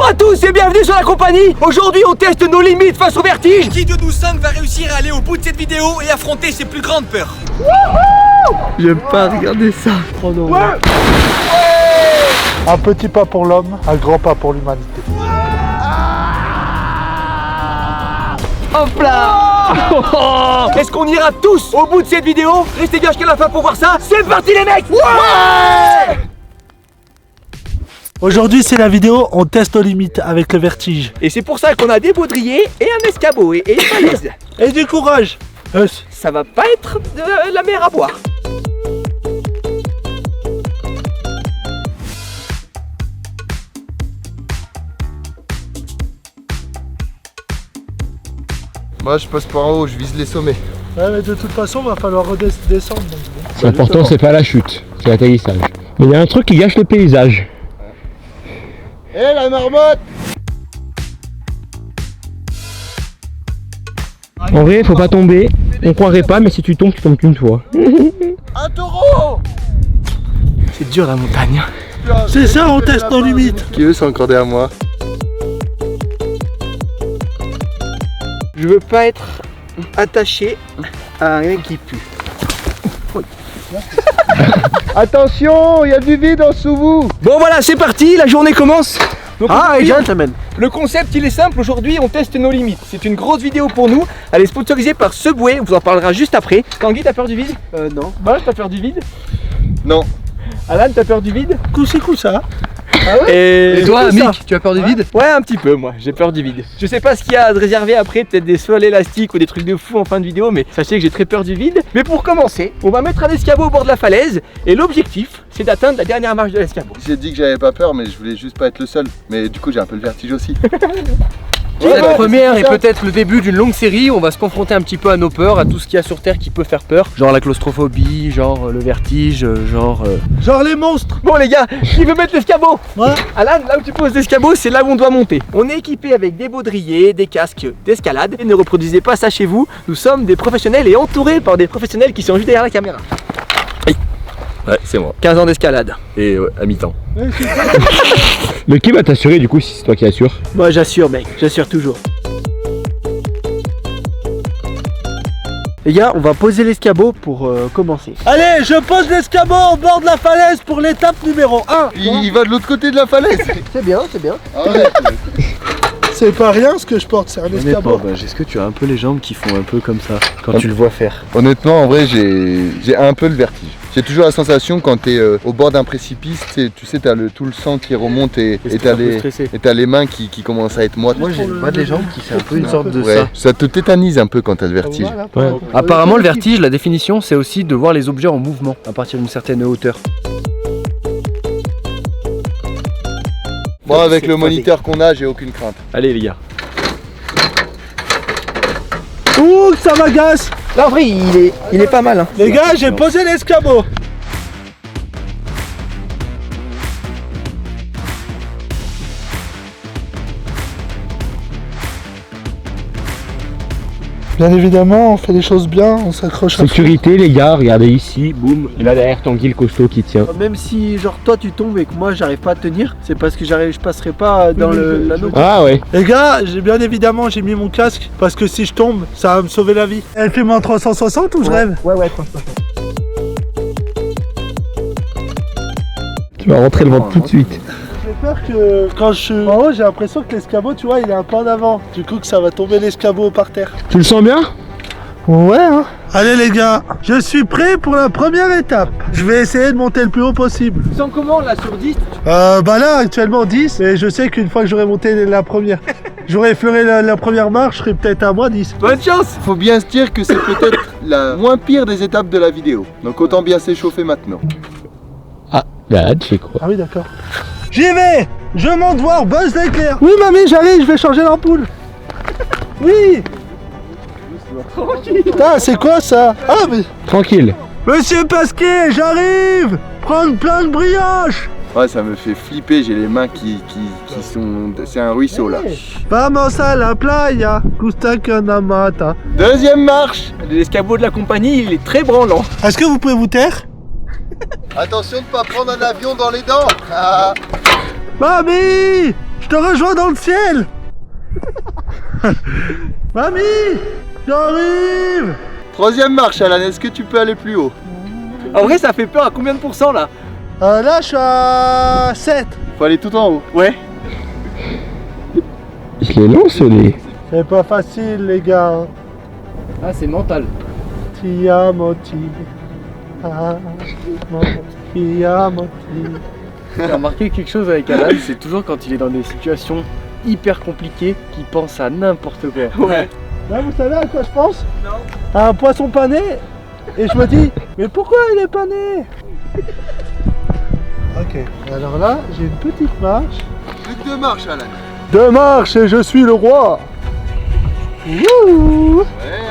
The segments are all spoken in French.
Bonjour à tous et bienvenue sur la compagnie. Aujourd'hui on teste nos limites face au vertige. Qui de nous 5 va réussir à aller au bout de cette vidéo et affronter ses plus grandes peurs? J'aime pas regarder ça. Oh non. Ouais. Un petit pas pour l'homme, un grand pas pour l'humanité. Hop là. Est-ce qu'on ira tous au bout de cette vidéo? Restez bien jusqu'à la fin pour voir ça. C'est parti les mecs. Ouais. Aujourd'hui c'est la vidéo, on teste nos limites avec le vertige. Et c'est pour ça qu'on a des baudriers et un escabeau et une falaise. Et du courage. Ça va pas être de la mer à boire. Moi je passe par en haut, je vise les sommets. Ouais mais de toute façon va falloir redescendre. C'est important, c'est pas la chute, c'est l'atterrissage. Mais il y a un truc qui gâche le paysage. Eh la marmotte! En vrai, faut pas tomber. On croirait pas, mais si tu tombes qu'une fois. Un taureau! C'est dur la montagne. C'est ça, on teste nos limites. Qui eux sont encore derrière moi? Je veux pas être attaché à rien qui pue. Attention, il y a du vide en dessous vous! Bon voilà, c'est parti, la journée commence. Donc, aujourd'hui, gentlemen. le concept il est simple, aujourd'hui on teste nos limites. C'est une grosse vidéo pour nous, elle est sponsorisée par Subway, on vous en parlera juste après. Tanguy, t'as peur du vide? Non. Bah, t'as peur du vide? Non. Alan, t'as peur du vide? Coup ça. Ah ouais? Et toi, Mick, Mick, tu as peur du vide? Ouais, un petit peu, moi, j'ai peur du vide. Je sais pas ce qu'il y a de réservé après, peut-être des sols élastiques ou des trucs de fou en fin de vidéo, mais sachez que j'ai très peur du vide. Mais pour commencer, on va mettre un escabeau au bord de la falaise, et l'objectif, c'est d'atteindre la dernière marche de l'escabeau. J'ai dit que j'avais pas peur, mais je voulais juste pas être le seul. Mais du coup, j'ai un peu le vertige aussi. C'est la première et peut-être le début d'une longue série où on va se confronter un petit peu à nos peurs, à tout ce qu'il y a sur Terre qui peut faire peur. Genre la claustrophobie, genre le vertige, genre... Genre les monstres. Bon les gars, qui veut mettre l'escabeau? Ouais. Alan, là où tu poses l'escabeau, c'est là où on doit monter. On est équipé avec des baudriers, des casques d'escalade. Et ne reproduisez pas ça chez vous, nous sommes des professionnels et entourés par des professionnels qui sont juste derrière la caméra. Ouais, c'est moi. 15 ans d'escalade. Et à mi-temps. Mais qui va t'assurer du coup si c'est toi qui assure? Moi j'assure mec, j'assure toujours. Les gars, on va poser l'escabeau pour commencer. Allez, je pose l'escabeau au bord de la falaise pour l'étape numéro 1. Il va de l'autre côté de la falaise. C'est bien, c'est bien. Arrête. C'est pas rien ce que je porte, c'est un escabeau. Est-ce que tu as un peu les jambes qui font un peu comme ça quand tu le vois faire? Honnêtement, en vrai, j'ai un peu le vertige. J'ai toujours la sensation quand t'es au bord d'un précipice, tu sais, t'as tout le sang qui remonte et t'as les mains qui commencent à être moites. Moi j'ai pas des jambes qui c'est un peu une sorte de Ouais, ça te tétanise un peu quand t'as le vertige. Ouais. Apparemment le vertige, la définition c'est aussi de voir les objets en mouvement à partir d'une certaine hauteur. Moi, avec le moniteur qu'on a, j'ai aucune crainte. Allez les gars. Ouh, ça m'agace. Là en vrai il est pas mal hein. Les gars, j'ai posé l'escabeau. Bien évidemment, on fait les choses bien, on s'accroche à Sécurité les gars, regardez ici, boum. Et là derrière Tanguy le costaud qui tient. Même si genre toi tu tombes et que moi j'arrive pas à tenir, c'est parce que je passerai pas dans l'anneau. Ah ouais. Les gars, bien évidemment, j'ai mis mon casque parce que si je tombe, ça va me sauver la vie. Elle filme en 360 ou je rêve? Ouais 360. Tu vas rentrer le ventre tout de suite. J'ai peur que quand je suis en haut, j'ai l'impression que l'escabeau, tu vois, il est un peu en avant. Du coup, que ça va tomber l'escabeau par terre. Tu le sens bien? Ouais, hein. Allez les gars, je suis prêt pour la première étape. Je vais essayer de monter le plus haut possible. Tu sens comment là sur 10? Bah là, actuellement 10, et je sais qu'une fois que j'aurai monté la première, j'aurai effleuré la première marche, je serai peut-être à moins 10. Bonne chance! Faut bien se dire que c'est peut-être la moins pire des étapes de la vidéo. Donc autant bien s'échauffer maintenant. Ah, là tu fais quoi? Ah oui, d'accord. J'y vais! Je monte voir Buzz l'éclair. Oui, mamie, j'arrive, je vais changer l'ampoule. Oui! Putain, c'est quoi ça? Ah, mais... Tranquille. Monsieur Pasquier, j'arrive! Prendre plein de brioches! Ouais, ça me fait flipper, j'ai les mains qui sont... C'est un ruisseau là. Vamos a la playa, gusta que namata. Deuxième marche! L'escabeau de la compagnie, il est très branlant. Est-ce que vous pouvez vous taire? Attention de pas prendre un avion dans les dents. Ah. Mamie! Je te rejoins dans le ciel. Mamie, j'arrive. Troisième marche, Alan, est-ce que tu peux aller plus haut? En vrai, ça fait peur à combien de pourcents là? Là, je suis à 7. Faut aller tout en haut. Ouais. Il est long, Soleil. C'est pas facile, les gars. Hein. Ah, c'est mental. Ti amo, ti amo, ti amo, ti. J'ai remarqué quelque chose avec Alan, c'est toujours quand il est dans des situations hyper compliquées qu'il pense à n'importe quoi. Ouais. Là, vous savez à quoi je pense? Non. À un poisson pané. Et je me dis, mais pourquoi il est pané? Ok, alors là, j'ai une petite marche. Plus que 2 marches, Alan. 2 marches et je suis le roi. Wouhou. Ouais,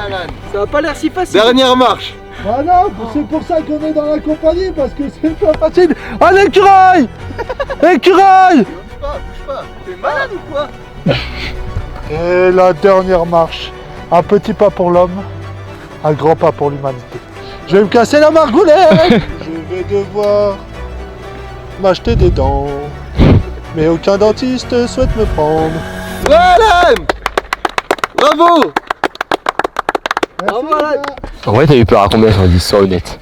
Alan. Ça va pas l'air si facile. Dernière marche. Voilà, c'est pour ça qu'on est dans la compagnie, parce que c'est pas facile. Ah, l'écureuil. L'écureuil. Bouge pas. T'es malade ou quoi? Et la dernière marche. Un petit pas pour l'homme, un grand pas pour l'humanité. Je vais me casser la margoulette. Je vais devoir m'acheter des dents. Mais aucun dentiste souhaite me prendre. Ouais, Alan. Bravo. Merci, les gars. En vrai, t'as eu peur à combien sur 10, sois honnête?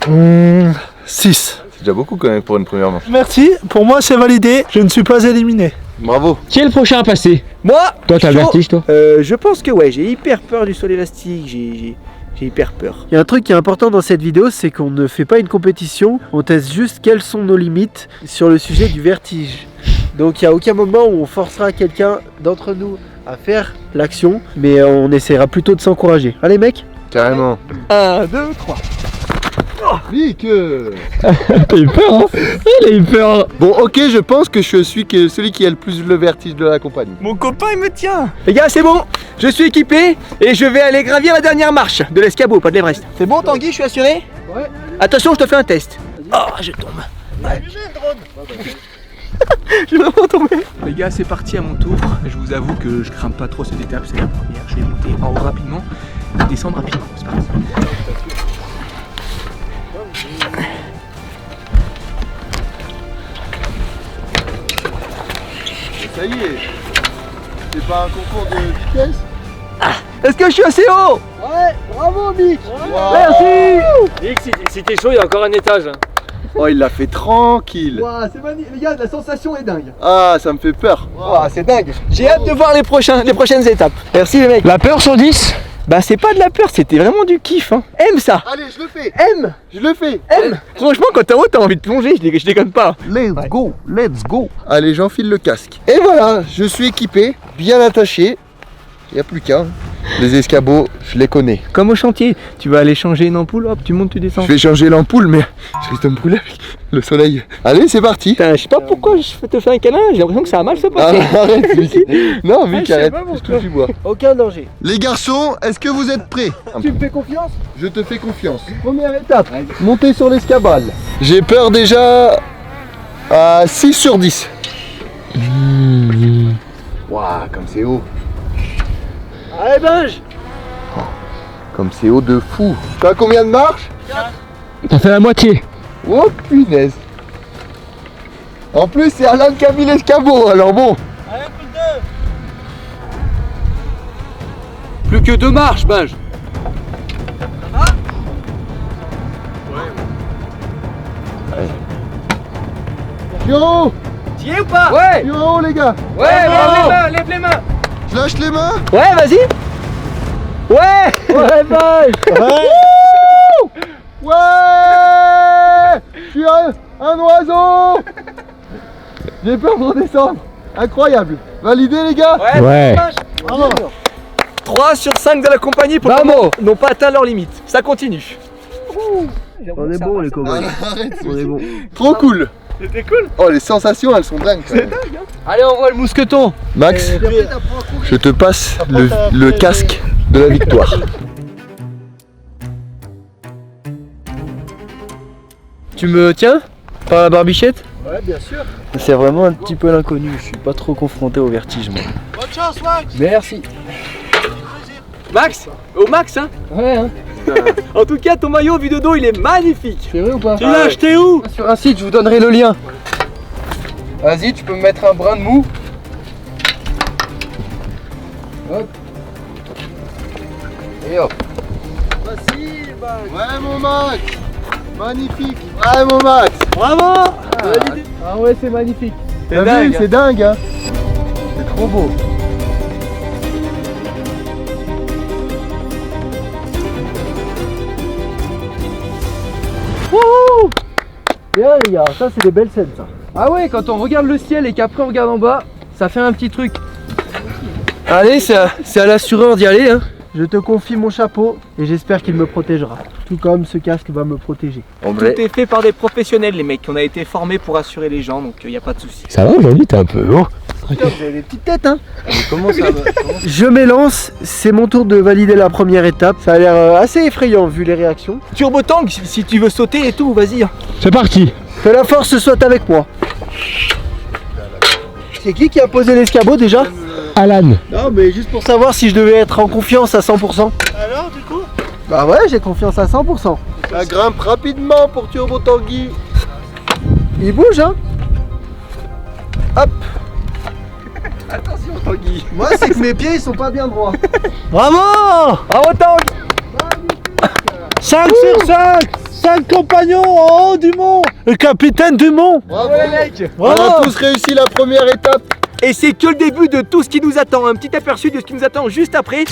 6. C'est déjà beaucoup quand même pour une première marche. Merci, pour moi c'est validé. Je ne suis pas éliminé. Bravo. Qui est le prochain à passer? Moi, Toi, t'as le chaud. vertige, toi? Je pense que ouais, j'ai hyper peur du sol élastique. J'ai hyper peur. Il y a un truc qui est important dans cette vidéo, c'est qu'on ne fait pas une compétition. On teste juste quelles sont nos limites sur le sujet du vertige. Donc il n'y a aucun moment où on forcera quelqu'un d'entre nous à faire l'action, mais on essaiera plutôt de s'encourager. Allez mec. Carrément. 1, 2, 3. Vic. T'as eu peur, hein? Il a eu peur. Bon, ok, je pense que je suis celui qui a le plus le vertige de la compagnie. Mon copain il me tient. Les gars, c'est bon. Je suis équipé et je vais aller gravir la dernière marche de l'escabeau, pas de l'Everest. C'est bon Tanguy, je suis assuré? Ouais. Attention, je te fais un test. Oh, je tombe. Ouais. Je vais vraiment tomber. Les gars, c'est parti à mon tour. Je vous avoue que je crains pas trop cette étape, c'est la première. Je vais monter en haut rapidement et descendre rapidement. C'est parti. Ça y est. C'est pas un concours de vitesse? Est-ce que je suis assez haut? Ouais, bravo Mick. Merci. Si t'es chaud, il y a encore un étage. Hein. Oh, il l'a fait tranquille. Wow, c'est magnifique. Les gars, la sensation est dingue. Ah, ça me fait peur. Wow, c'est dingue. J'ai hâte de voir les prochaines étapes. Merci les mecs. La peur sur 10? Bah c'est pas de la peur, c'était vraiment du kiff. Hein. Aime ça. Allez, je le fais. Aime. Je le fais. Aime. Franchement, quand t'es en haut, t'as envie de plonger. Je déconne pas. Let's go, let's go. Allez, j'enfile le casque. Et voilà, je suis équipé, bien attaché. Il n'y a plus qu'un. Les escabeaux, je les connais. Comme au chantier, tu vas aller changer une ampoule, hop, tu montes, tu descends. Je vais changer l'ampoule, mais je risque de me brûler avec le soleil. Allez, c'est parti. Putain, je sais pas pourquoi je te fais un câlin, j'ai l'impression que ça va mal se passer. Arrête, Vic. Non, Vic, je sais arrête. pas Je pourquoi. touche du bois. Aucun danger. Les garçons, est-ce que vous êtes prêts? Tu me fais confiance? Je te fais confiance. Première étape. Montez sur l'escabale. J'ai peur déjà à 6 sur 10. Waouh, comme c'est haut. Allez, Binge. Comme c'est haut de fou. Tu as combien de marches? T'as fait la moitié. Oh punaise. En plus, c'est Alan qui a mis l'escabeau, alors bon. Allez, plus 2. Plus que 2 marches, Binge. Yo, T'y es ou pas? Ouais. yo les gars. Ouais, bravo. Lève les mains. Je lâche les mains. Ouais, vas-y. Ouais. Ouais, Binge. Ouais. Je suis un oiseau. J'ai peur de redescendre. Incroyable. Validé les gars. Ouais. Bravo. 3 sur 5 de la compagnie pour le moment n'ont pas atteint leur limite. Ça continue. On est bon les copains. Arrête, On est bon. trop cool. C'était cool. Oh, les sensations, elles sont dingues. quand même. Allez, on voit le mousqueton. Max, je te passe le casque de la victoire. Tu me tiens par la barbichette? Ouais, bien sûr. C'est vraiment un petit peu l'inconnu. Je suis pas trop confronté au vertige, moi. Bonne chance, Max. Merci. Max, au max hein. Ouais, hein. En tout cas, ton maillot vu de dos, il est magnifique. C'est vrai ou pas? Tu l'as acheté où? Sur un site, je vous donnerai le lien. Vas-y, tu peux me mettre un brin de mou. Hop. Et hop. Facile, Max. Ouais, mon Max. Magnifique. Ouais, mon Max. Bravo. Ah ouais, c'est magnifique. T'as vu, c'est dingue, hein. C'est trop beau. Wouhou. Bien les gars, ça c'est des belles scènes ça. Ah ouais, quand on regarde le ciel et qu'après on regarde en bas, ça fait un petit truc. Allez, c'est à l'assureur d'y aller, hein. Je te confie mon chapeau et j'espère qu'il me protégera. Tout comme ce casque va me protéger. En Tout est fait par des professionnels, les mecs. On a été formés pour assurer les gens, donc il n'y a pas de souci. Ça va aujourd'hui, t'es un peu haut. Putain, vous avez des petites têtes hein. Comment ça va? Je m'élance, c'est mon tour de valider la première étape. Ça a l'air assez effrayant vu les réactions. Turbo Tank, si tu veux sauter et tout, vas-y. C'est parti. Que la force soit avec moi. C'est qui a posé l'escabeau déjà? Alan. Non mais juste pour savoir si je devais être en confiance à 100%. Alors du coup? Bah ouais, j'ai confiance à 100%. Ça grimpe rapidement pour Turbo Tanguy. Il bouge hein. Hop. Attention, Tanguy. Moi c'est que mes pieds ils sont pas bien droits. Bravo. Bravo, Tank. 5 sur 5. 5 compagnons en haut du mont. Le capitaine du mont. Bravo, les mecs. On a tous réussi la première étape. Et c'est que le début de tout ce qui nous attend. Un petit aperçu de ce qui nous attend juste après.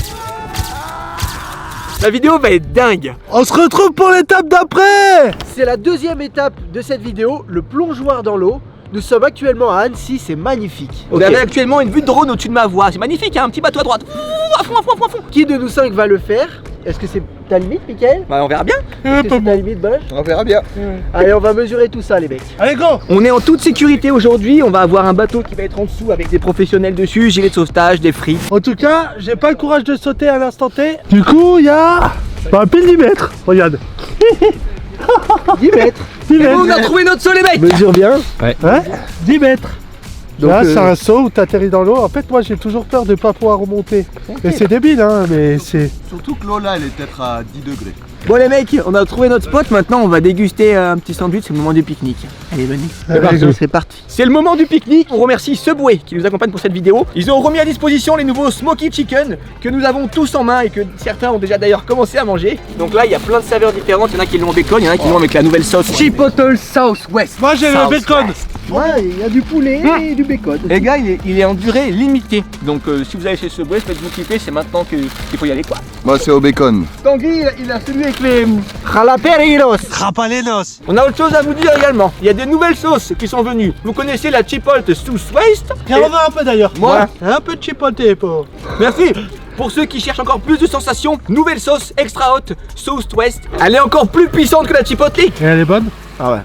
La vidéo va être dingue. On se retrouve pour l'étape d'après. C'est la deuxième étape de cette vidéo, le plongeoir dans l'eau. Nous sommes actuellement à Annecy, c'est magnifique. Vous avez actuellement une vue de drone au-dessus de ma voix. C'est magnifique, hein, un petit bateau à droite. À fond, à fond, à fond, à fond. Qui de nous 5 va le faire? Est-ce que c'est ta limite, Mickaël? Bah, on verra bien. Est-ce que c'est ta limite, Bosch? On verra bien. Allez, on va mesurer tout ça, les mecs. Allez, go. On est en toute sécurité aujourd'hui. On va avoir un bateau qui va être en dessous avec des professionnels dessus, gilet de sauvetage, des frites. En tout cas, j'ai pas le courage de sauter à l'instant T. Du coup, il y a un pile 10 mètres. Regarde. 10 mètres. 10 Et mètres. on a trouvé notre saut, les mecs. Mesure bien. Ouais. 10 mètres. Donc, là, c'est un saut où t'atterris dans l'eau. En fait, moi, j'ai toujours peur de pas pouvoir remonter. Et c'est débile, hein, mais c'est... Surtout que l'eau là, elle est peut-être à 10 degrés. Bon, les mecs, on a trouvé notre spot. Maintenant, on va déguster un petit sandwich. C'est le moment du pique-nique. Allez, venez. C'est parti. C'est le moment du pique-nique. On remercie Subway qui nous accompagne pour cette vidéo. Ils ont remis à disposition les nouveaux Smoky Chicken que nous avons tous en main et que certains ont déjà d'ailleurs commencé à manger. Donc là, il y a plein de saveurs différentes. Il y en a qui l'ont au bacon, il y en a qui l'ont avec la nouvelle sauce. Chipotle Southwest. Moi, j'ai le South bacon. Ouais, il y a du poulet et du bacon. Les gars, il est en durée limitée. Donc si vous allez chez Subway, faites-vous kiffer. C'est maintenant qu'il faut y aller, quoi. Moi, c'est au bacon. Tanguy, il a celui avec les jalapenos. Rapalenos. On a autre chose à vous dire également. Il y a des nouvelles sauces qui sont venues. Vous connaissez la Chipotle Southwest? Viens, on va un peu d'ailleurs. Moi, un peu de chipotle pour... merci. Pour ceux qui cherchent encore plus de sensations, nouvelle sauce extra hot Southwest. Elle est encore plus puissante que la Chipotle. Et elle est bonne? Ah ouais.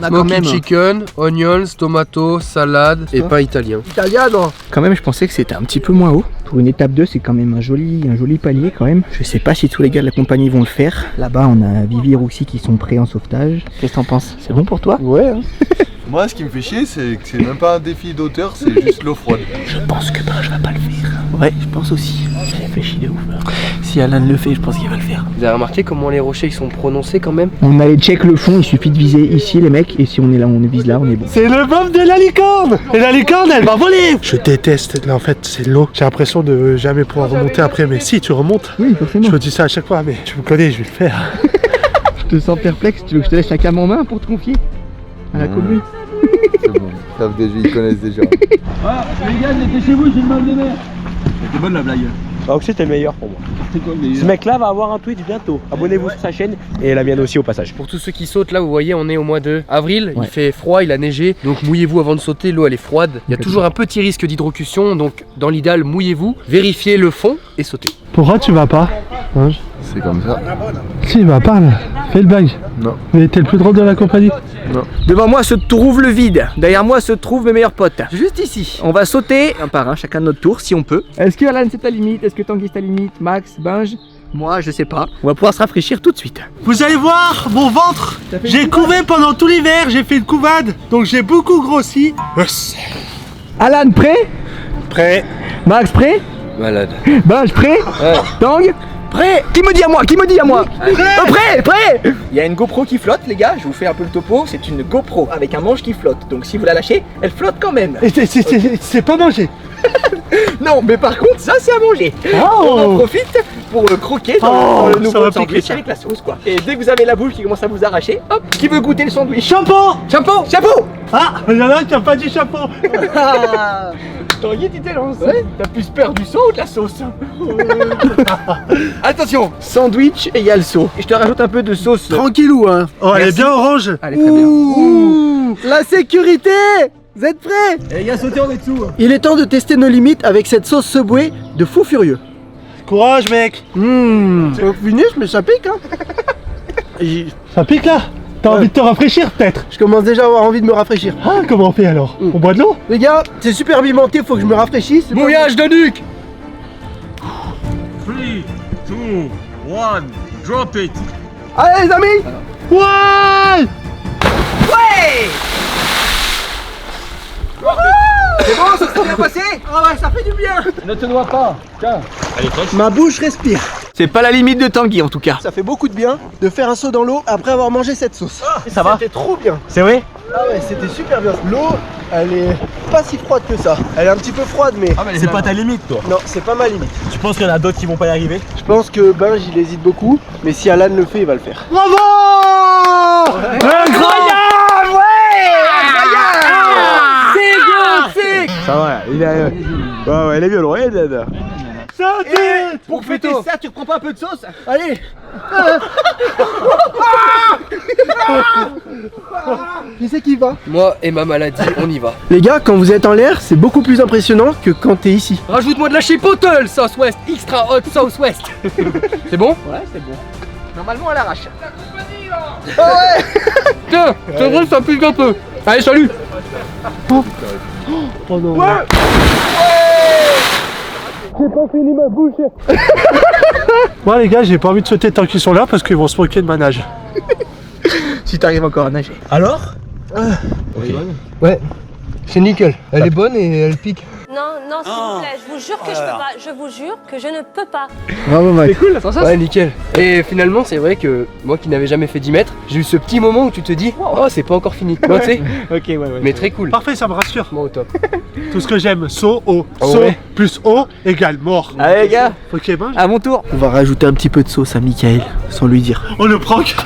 Smoky chicken, onions, tomato, salade et pain italien. Italiano. Quand même, je pensais que c'était un petit peu moins haut. Pour une étape 2, c'est quand même un joli palier quand même. Je sais pas si tous les gars de la compagnie vont le faire. Là-bas, on a Vivi et Roussi qui sont prêts en sauvetage. Qu'est-ce que t'en penses? C'est bon pour toi? Ouais. Hein. Moi, ce qui me fait chier, c'est que c'est même pas un défi d'auteur, c'est juste l'eau froide. Je pense que je vais pas le faire. Ouais, je pense aussi. J'ai réfléchi de ouf là. Si Alan le fait, je pense qu'il va le faire. Vous avez remarqué comment les rochers ils sont prononcés quand même? On allait check le fond, il suffit de viser ici les mecs. Et si on est là, on vise là, on est bon. C'est le bob de la licorne. Et la licorne, elle va voler. Je déteste, là en fait, c'est l'eau. J'ai l'impression de jamais pouvoir remonter après. Mais si, tu remontes. Oui, forcément. Je me dis ça à chaque fois, mais tu me connais, je vais le faire. Je te sens perplexe. Tu veux que je te laisse la cam en main pour te confier à la commu? C'est bon, ils savent déjà, ils connaissent déjà. Voilà, les gars, j'étais chez vous, j'ai une mal de mer. C'était bonne la blague. Bah Oxy t'es le meilleur pour moi. Ce mec là va avoir un tweet bientôt. Abonnez-vous sur sa chaîne et la mienne aussi au passage. Pour tous ceux qui sautent là, vous voyez, on est au mois de avril, il fait froid, il a neigé, donc mouillez-vous avant de sauter, l'eau elle est froide. Il y a toujours un petit risque d'hydrocution, donc dans l'idéal, mouillez-vous, vérifiez le fond et sautez. Pourquoi tu vas pas? C'est comme ça. Si, il va pas là. Fais le bague. Non. Mais t'es le plus drôle de la compagnie. Devant moi se trouve le vide. Derrière moi se trouvent mes meilleurs potes. Juste ici. On va sauter un par un, chacun de notre tour, si on peut. Est-ce que Alan c'est ta limite? Est-ce que Tanguy c'est ta limite? Max? Binge? Moi, je sais pas. On va pouvoir se rafraîchir tout de suite. Vous allez voir mon ventre. J'ai couvé pendant tout l'hiver, j'ai fait une couvade. Donc j'ai beaucoup grossi. Alan, prêt? Prêt. Max, prêt? Malade. Binge, prêt? Ouais. Tang? Prêt? Qui me dit à moi? Qui me dit à moi? Prêt? Prêt? Il y a une GoPro qui flotte, les gars. Je vous fais un peu le topo. C'est une GoPro avec un manche qui flotte. Donc si vous la lâchez, elle flotte quand même. Et c'est pas mangé. Non, mais par contre, ça c'est à manger. On en profite pour croquer dans le nouveau sandwich avec la sauce, quoi. Et dès que vous avez la bouche qui commence à vous arracher, hop, qui veut goûter le sandwich? Chapeau! Chapeau! Chapeau! Ah, il y en a un qui a pas dit chapeau. Tanguy, tu t'es lancé. Ouais. T'as plus peur du saut ou de la sauce? Attention, sandwich égale saut. Et je te rajoute un peu de sauce. Tranquillou, hein. Oh, elle est bien orange. Allez, très bien. Ouh, la sécurité! Vous êtes prêts? Les gars, sautez en dessous. Il est temps de tester nos limites avec cette sauce Subway de fou furieux. Courage, mec. Faut finir, mais ça pique, hein. Ça pique là? T'as envie de te rafraîchir peut-être? Je commence déjà à avoir envie de me rafraîchir. Ah, comment on fait alors? On boit de l'eau? Les gars, c'est super pimenté, faut que je me rafraîchisse. Mouillage de nuque. 3, 2, 1, drop it. Allez les amis. Ouais! C'est bon, ça s'est bien passé? Ah ouais, ça fait du bien. Ne te noie pas. Tiens. Ma bouche respire. C'est pas la limite de Tanguy en tout cas. Ça fait beaucoup de bien de faire un saut dans l'eau après avoir mangé cette sauce. Ça va? C'était trop bien. C'est vrai? Ah ouais, c'était super bien. L'eau, elle est pas si froide que ça. Elle est un petit peu froide, mais C'est pas ta limite, toi. non, c'est pas ma limite. Tu penses qu'il y en a d'autres qui vont pas y arriver? Je pense que Benj, il hésite beaucoup, mais si Alan le fait, il va le faire. Bravo! Incroyable! Ça va, il est... Ouais, il est violent, il est là. Pour fêter ça, tu reprends pas un peu de sauce? Allez. Qui c'est qui va? Moi et ma maladie, on y va. Les gars, quand vous êtes en l'air, c'est beaucoup plus impressionnant que quand t'es ici. Rajoute-moi de la chipotle, Southwest, extra hot Southwest. C'est bon? Ouais, c'est bon. Normalement, elle arrache. Tiens, c'est vrai, ça pique un peu. Allez, salut. Oh non. Ouais. J'ai pas fini ma bouche. Moi les gars, j'ai pas envie de sauter tant qu'ils sont là parce qu'ils vont se moquer de ma nage. Si t'arrives encore à nager. Alors? Ouais, c'est nickel. Elle est bonne et elle pique. Non, non, s'il vous plaît, je vous jure que je peux pas. Je vous jure que je ne peux pas. Bravo Mike. C'est cool la sensation. Ouais, nickel. Et finalement, c'est vrai que moi qui n'avais jamais fait 10 mètres, j'ai eu ce petit moment où tu te dis, oh, c'est pas encore fini. Moi, tu sais. Ok, ouais. Mais très cool. Parfait, ça me rassure. Moi au top. Tout ce que j'aime, saut, eau. Oh Saut ouais. plus eau égale mort. Allez les gars, Ok, ben, à mon tour. On va rajouter un petit peu de sauce à Michael, sans lui dire. on le prank.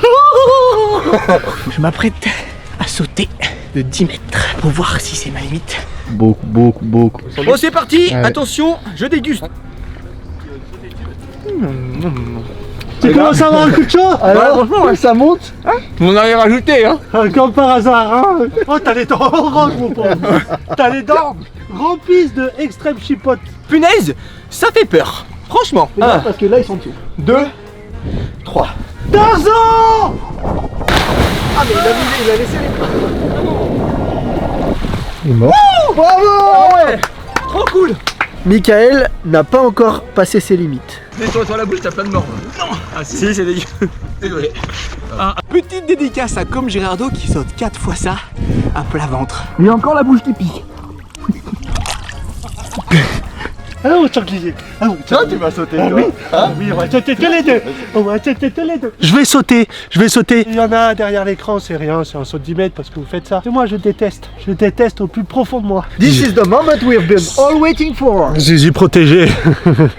Je m'apprête à sauter de 10 mètres pour voir si c'est ma limite. Beaucoup. Bon, c'est parti. Attention, je déguste. Tu commences à avoir un coup de chaud? Alors, ça monte. On a rien rajouté, hein. Comme par hasard, hein. Oh, t'as les dents oranges, mon pauvre. T'as les dents remplies de extrême chipote. Punaise, ça fait peur. Franchement. Parce que là, ils sont dessous. 2, 3. Tarzan! Ah, mais il a laissé les... Bravo. Ouais. Trop cool. Michael n'a pas encore passé ses limites. Nettoie-toi la bouche, t'as plein de morts. Non. Ah si, c'est dégueu. Désolé. Petite dédicace à Com Girardo qui saute 4 fois ça à plat ventre. Il a encore la bouche qui pique. Ah, on Sanglier. Ah, on Toi, tu vas sauter, Ah toi. oui, oui, on va sauter tous les deux. On va sauter tous les deux. Je vais sauter. Il y en a un derrière l'écran, c'est rien, c'est un saut de 10 mètres parce que vous faites ça. Et moi, je déteste. Je déteste au plus profond de moi. This is the moment we have been all waiting for. Zizi protégé.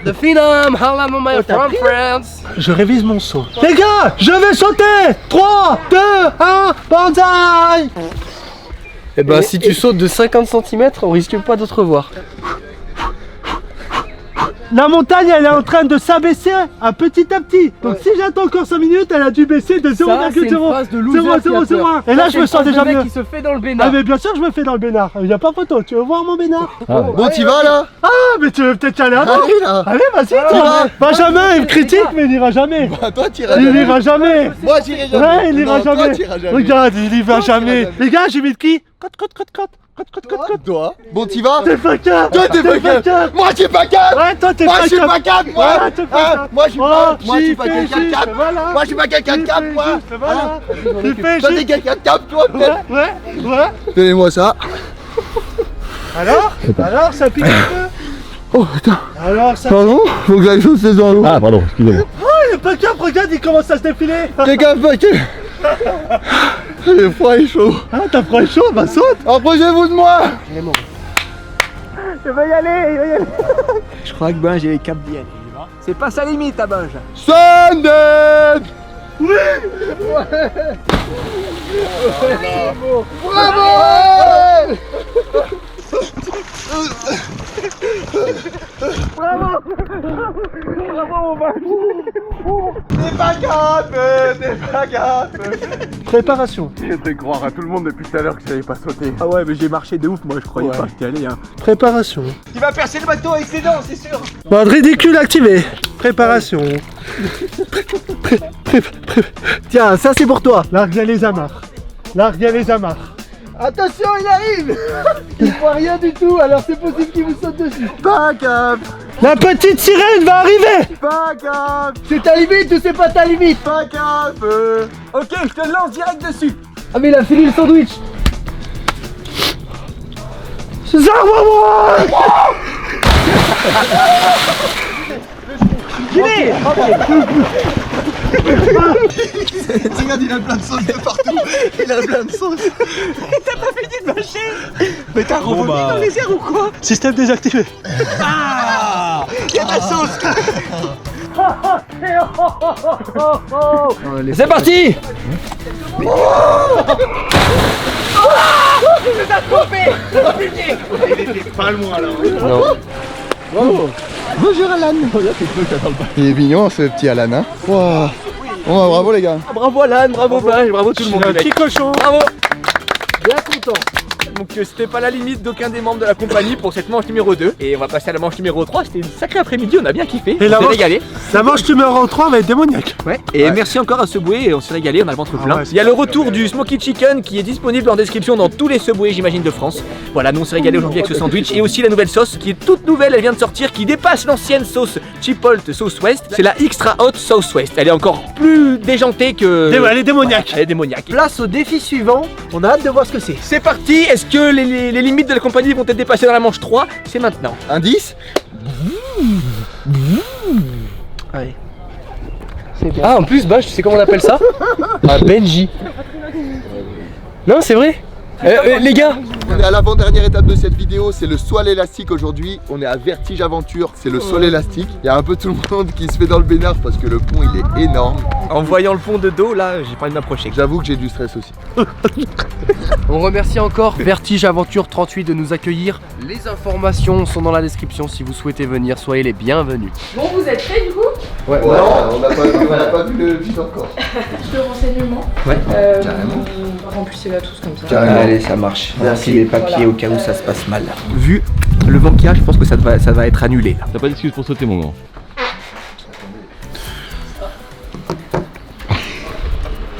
The Phenom, hello my friends. Je révise mon saut. Les gars, je vais sauter. 3, 2, 1, banzai. Et ben, si tu sautes de 50 cm, on risque pas de te revoir. La montagne, elle est en train de s'abaisser à petit. Donc si j'attends encore 5 minutes, elle a dû baisser de 0,001. Et là, je me sens déjà mieux. qui se fait dans le Ah bénard. mais bien sûr je me fais dans le bénard. Il n'y a pas photo. Tu veux voir mon bénard? Bon, t'y vas là? Ah mais tu veux peut-être y aller avant? Allez là. Allez, vas-y, Benjamin, il me critique, mais il n'ira jamais. Bah, toi, t'iras Il jamais. n'ira jamais. Moi, j'irai jamais. Ouais, il n'ira Non, toi, jamais. t'iras jamais. Regarde, il y va Toi, t'iras jamais. jamais. Les gars, j'ai mis de qui? Cote. Toi. Bon, t'y vas? T'es pas cap. Toi, t'es pas cap. Moi, je suis pas cap. Ouais, toi, t'es Moi, pas je suis cap. pas cap, moi. Ouais, t'es pas Hein, cap. moi, je suis Oh, pas. Moi, je suis j'y pas fais quelqu'un de juste, cap. voilà. Moi, je suis pas quelqu'un de cap, moi. Voilà. Tu fais Toi, t'es juste. quelqu'un de cap, toi, peut-être. Ouais. Donnez-moi ça. Alors, ça pique un peu. Oh putain. Alors, ça Pardon? Faut que j'aille sauter dans l'eau. Ah, pardon, excusez-moi. pas cap, regarde, il commence à se défiler. Fais gaffe, Michael. J'ai froid et chaud. Ah, t'as froid et chaud, bah saute. Approchez-vous de moi. Il va y aller. Je crois que ben j'ai les caps bien. C'est pas sa limite à Binge. Sanded. Oui. Bravo. T'es pas capable. Préparation. J'ai fait croire à tout le monde depuis tout à l'heure que j'allais pas sauter. Ah ouais, mais j'ai marché de ouf, moi je croyais pas que t'es allé. Hein. Préparation. Il va percer le bateau avec ses dents, c'est sûr. Mode ridicule activé. Préparation. Tiens, ça c'est pour toi. Larguez les amarres. Larguez les amarres. Attention, il arrive. Il voit rien du tout, alors c'est possible qu'il vous saute dessus. Pas capable. La petite sirène va arriver. Pas capable. C'est ta limite ou c'est pas ta limite? Pas capable. Ok, je te lance direct dessus. Ah mais il a fini le sandwich. Regarde, il a plein de sauce de partout. Il a plein de sauce. T'as pas fini de mâcher. Mais t'as rebondi dans les airs ou quoi? Système désactivé. Ah, y'a de la sauce. C'est parti. Pas loin là. Non. Bravo. Bonjour Alan. Il est mignon ce petit Alan. Hein. Wow. Bon, bravo les gars. Bravo Alan, bravo Binge, bravo tout le monde. Un petit cochon. Bravo. Bien content. Donc c'était pas la limite d'aucun des membres de la compagnie pour cette manche numéro 2. Et on va passer à la manche numéro 3. C'était une sacrée après-midi, on a bien kiffé. Et on s'est régalé. La manche numéro 3 va être démoniaque. Ouais. Et merci encore à Subway, on s'est régalé, on a le ventre plein. Ouais, il y a le retour du Smoky Chicken qui est disponible en description dans tous les Subway, j'imagine, de France. Voilà, nous on s'est régalé aujourd'hui avec ce sandwich. Et aussi la nouvelle sauce qui est toute nouvelle, elle vient de sortir, qui dépasse l'ancienne sauce Chipotle Sauce West. C'est la Extra Hot Sauce West. Elle est encore plus déjantée que... Elle est démoniaque. Elle est démoniaque. Place au défi suivant. On a hâte de voir ce que c'est. C'est parti. Est-ce que les limites de la compagnie vont être dépassées dans la manche 3? C'est maintenant. Indice. Allez. Ah, en plus, bah, tu sais comment on appelle ça? Un Benji. Non, c'est vrai. Les gars, On est à l'avant-dernière étape de cette vidéo, c'est le saut à l'élastique aujourd'hui. On est à Vertige Aventure, c'est le saut à l'élastique. Il y a un peu tout le monde qui se fait dans le bénard parce que le pont il est énorme. En voyant le pont de dos, là, j'ai pas envie de m'approcher. J'avoue que j'ai du stress aussi. on remercie encore Vertige Aventure 38 de nous accueillir. Les informations sont dans la description. Si vous souhaitez venir, soyez les bienvenus. Bon, vous êtes prêts du coup? Ouais, Ouais, on n'a pas vu le vide encore. Le renseignement. Ouais, carrément. Remplissez-la tous comme ça. Carrément. Allez, ça marche. Merci. Les papiers au cas où ça se passe mal. Vu le vent qu'il y a, je pense que ça va être annulé là. T'as pas d'excuse pour sauter, mon grand.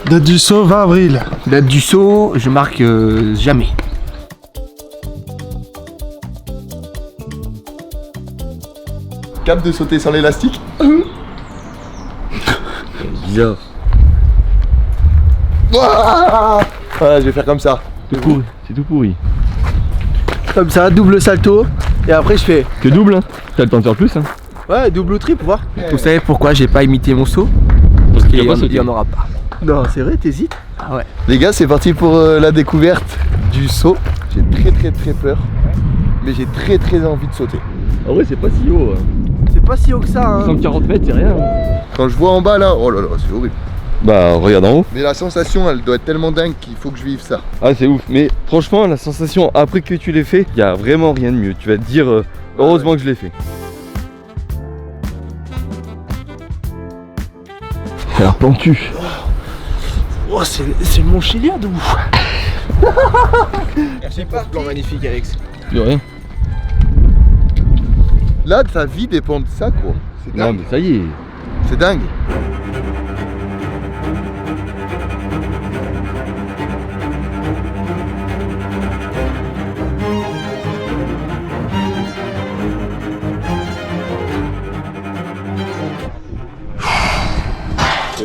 Date du saut 20 avril. Date du saut, je marque jamais. Cap de sauter sans l'élastique. Bizarre. Voilà, je vais faire comme ça. Tout pourri. C'est tout pourri. Comme ça, double salto. Et après je fais. Que double, hein. T'as le temps de faire plus, hein. Ouais, double ou triple, voir. Vous savez pourquoi j'ai pas imité mon saut? Parce qu'il y en aura pas. Non, c'est vrai, t'hésites. Ah ouais. Les gars, c'est parti pour la découverte du saut. J'ai très peur. Mais j'ai très envie de sauter. En vrai, c'est pas si haut. C'est pas si haut que ça, hein. 140 mètres, c'est rien. Quand je vois en bas là, oh là là, c'est horrible. Bah, regarde en haut. Mais la sensation, elle doit être tellement dingue qu'il faut que je vive ça. Ah, c'est ouf. Mais franchement, la sensation après que tu l'aies fait, y a vraiment rien de mieux. Tu vas te dire, heureusement que je l'ai fait. Ça a l'air pentu. Oh, c'est le Mont Chiliad ou? Merci pour ce plan magnifique, Alex. De rien. Là, ta vie dépend de ça, quoi. C'est Non, dingue. mais ça y est. C'est dingue.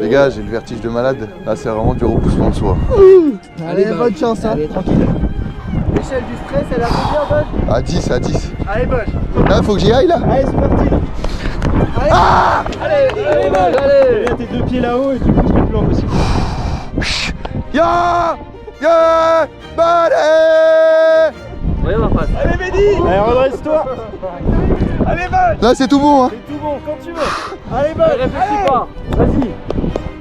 Les gars, j'ai le vertige de malade. Là, c'est vraiment du repoussement de soi. Allez, bonne chance, hein. Allez, tranquille. L'échelle du stress, elle a combien, Bosch? À 10, à 10. Allez, Bosch. Là, faut que j'y aille, là. Allez, c'est parti. Allez, Mage, allez. Tes deux pieds là-haut et tu pousses le plus loin possible. Ya Balé. Regarde en face. Allez Mehdi. Allez redresse-toi. Allez Mage. Là c'est tout bon hein. C'est tout bon, quand tu veux. Allez Mage. Réfléchis pas. Vas-y.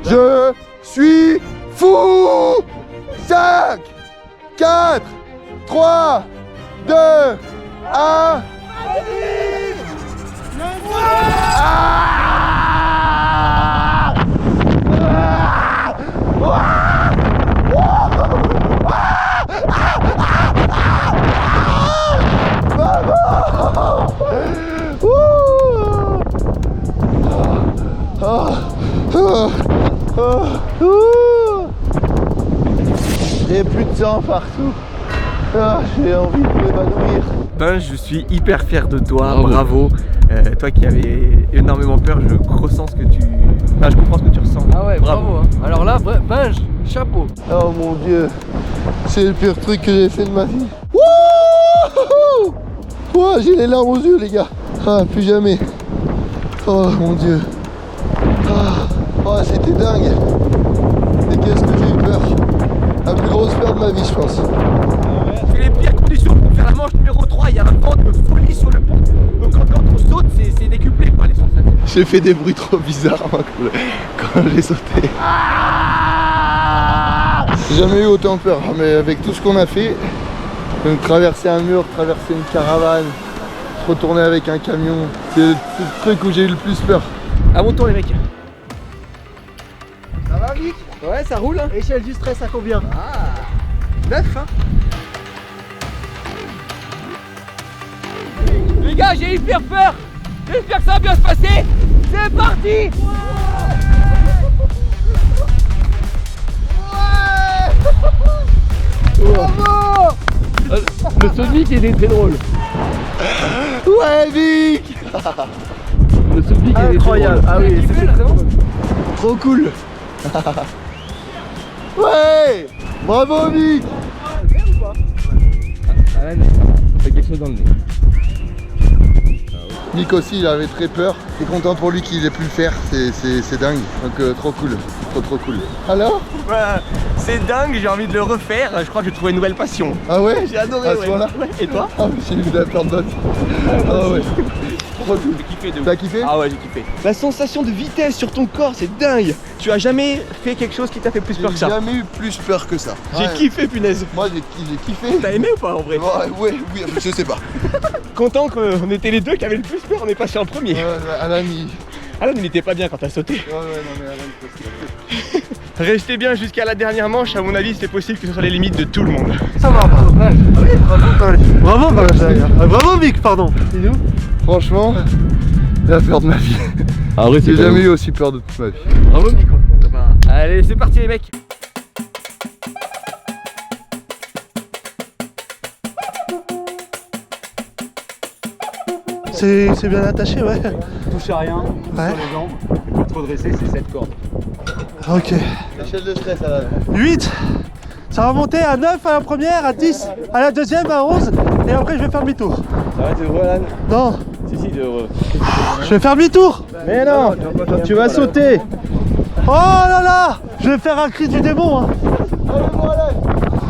Je suis fou. 5, 4, 3, 2, 1. J'ai plus de sang partout. J'ai envie de m'évanouir. Ben, je suis hyper fier de toi, bravo. Toi qui avais énormément peur, je ressens ce que tu... Enfin, je comprends ce que tu ressens. Ah ouais, bravo hein. Alors là, Binge, chapeau. Oh mon dieu, c'est le pire truc que j'ai fait de ma vie. Wouhou! Ouah, j'ai les larmes aux yeux les gars. Ah, plus jamais. Oh mon dieu. Oh, c'était dingue. Et qu'est-ce que j'ai eu peur. La plus grosse peur de ma vie je pense. C'est les pires conditions pour faire la manche numéro 3, il y a un vent de folie sur le pont. Donc quand on saute, c'est décuplé quoi les sensations. J'ai fait des bruits trop bizarres quand j'ai sauté. J'ai jamais eu autant peur, mais avec tout ce qu'on a fait, donc traverser un mur, traverser une caravane, se retourner avec un camion, c'est le truc où j'ai eu le plus peur. À mon tour les mecs. Ça va Vic? Ouais, ça roule hein. Échelle du stress à combien? 9 hein. Les gars, j'ai hyper peur. J'espère que ça va bien se passer. C'est parti. Bravo! Le Sonic était très drôle. Ouais Vic! Le Sonic était Incroyable. très drôle. Ah oui, c'est vraiment. Trop cool! Ouais! Bravo Vic! Alan, fait quelque chose dans le nez. Nick aussi il avait très peur, t'es content pour lui qu'il ait pu le faire, c'est dingue, donc trop cool, trop cool. Alors? C'est dingue, j'ai envie de le refaire, je crois que j'ai trouvé une nouvelle passion. Ah ouais? J'ai adoré, à ce moment-là? Ouais. Et toi? Ah mais j'ai eu de la peur de botte. Ah ouais. Trop cool. J'ai kiffé de ouf. T'as kiffé? Ah ouais, j'ai kiffé. La sensation de vitesse sur ton corps, c'est dingue. Tu as jamais fait quelque chose qui t'a fait plus peur que J'ai ça? jamais eu plus peur que ça. J'ai Ouais. kiffé, punaise. Moi j'ai kiffé. T'as aimé ou pas en vrai? Ouais, oui, je sais pas. Content qu'on était les deux qui avaient le plus peur, on est passé en premier. Alan il... Alan il était pas bien quand t'as sauté. Ouais, non mais Alan il faut se... Restez bien jusqu'à la dernière manche, à mon avis c'est possible que ce soit les limites de tout le monde. Ça va, bravo. Bravo, bravo Vic, pardon. Et nous? Franchement, la peur de ma vie. Ah, vrai, J'ai jamais eu aussi peur de toute ma vie. Bravo Nico. Allez, c'est parti les mecs. C'est bien attaché, ouais. Touche à rien, Ouais. sur les jambes. Pour te redresser, c'est cette corde. Ok. Échelle de stress Alan. 8. Ça va monter à 9 à la première, à 10 à la deuxième, à 11. Et après, je vais faire demi-tour. Ça va, t'es heureux Alan? Non, Si, t'es heureux. je vais faire demi-tour. Mais non, tu vas sauter. Oh là là, je vais faire un cri du démon. Hein.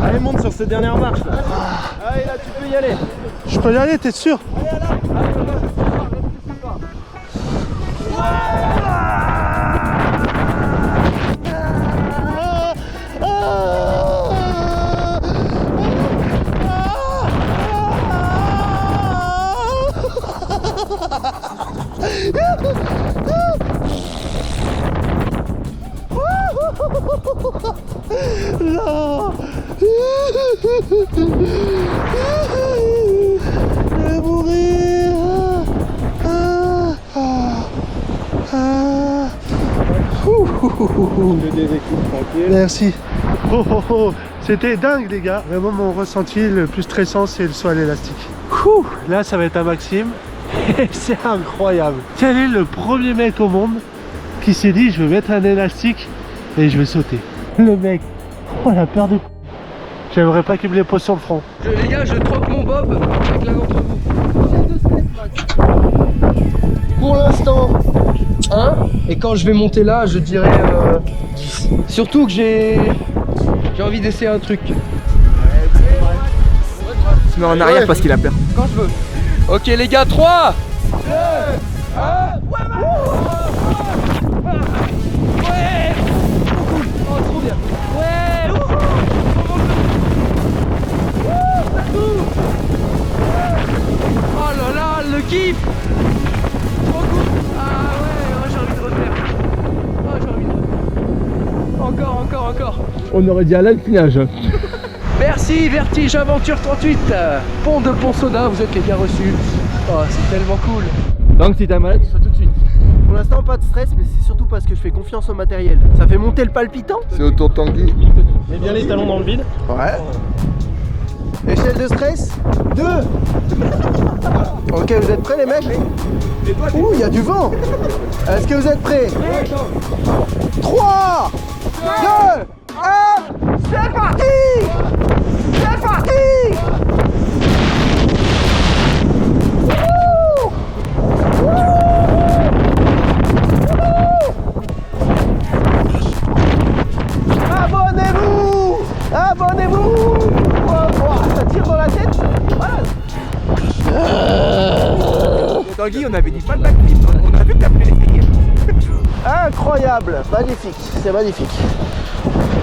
Allez, monte sur cette dernière marche. Allez, là, tu peux y aller. Je peux y aller, t'es sûr? Non. Je vais mourir. Merci. Oh, oh, oh. C'était dingue les gars. Vraiment mon ressenti le plus stressant c'est le saut à l'élastique. Ouh, là ça va être un Maxime. C'est incroyable. Quel est le premier mec au monde qui s'est dit je vais mettre un élastique et je vais sauter? Le mec. Oh la peur de... J'aimerais pas qu'il me les pose sur le front. Les gars, je troque mon bob avec l'un d'entre vous. Pour l'instant. 1. Et quand je vais monter là, je dirais 10. Surtout que j'ai envie d'essayer un truc. Il se met en arrière parce qu'il a peur. Quand je veux. Ok les gars, 3, 2, 1. Ouais. Oh trop bien. Ouais. Oh là là, le kiff. Trop cool. Ah ouais, j'ai envie de refaire. Oh j'ai envie de refaire. Encore. On aurait dit Alain Pinage. Merci Vertige Aventure 38. Pont de Pont-Soda, vous êtes les gars reçus. Oh c'est tellement cool. Donc si t'as malade, tu sois tout de suite. Pour l'instant pas de stress, mais c'est surtout parce que je fais confiance au matériel. Ça fait monter le palpitant. C'est autour de Tanguy. Mets bien les talons dans le vide. Ouais. Échelle de stress 2. Ok, vous êtes prêts les mecs? Ouh, il y a du vent. Est-ce que vous êtes prêts? 3, 2, 1, c'est parti. C'est parti. Abonnez-vous. Abonnez-vous. Ça tire dans la tête. Tanguy, on avait dit pas de backflip, on a vu que t'as fait l'essayer. Incroyable, magnifique, c'est magnifique.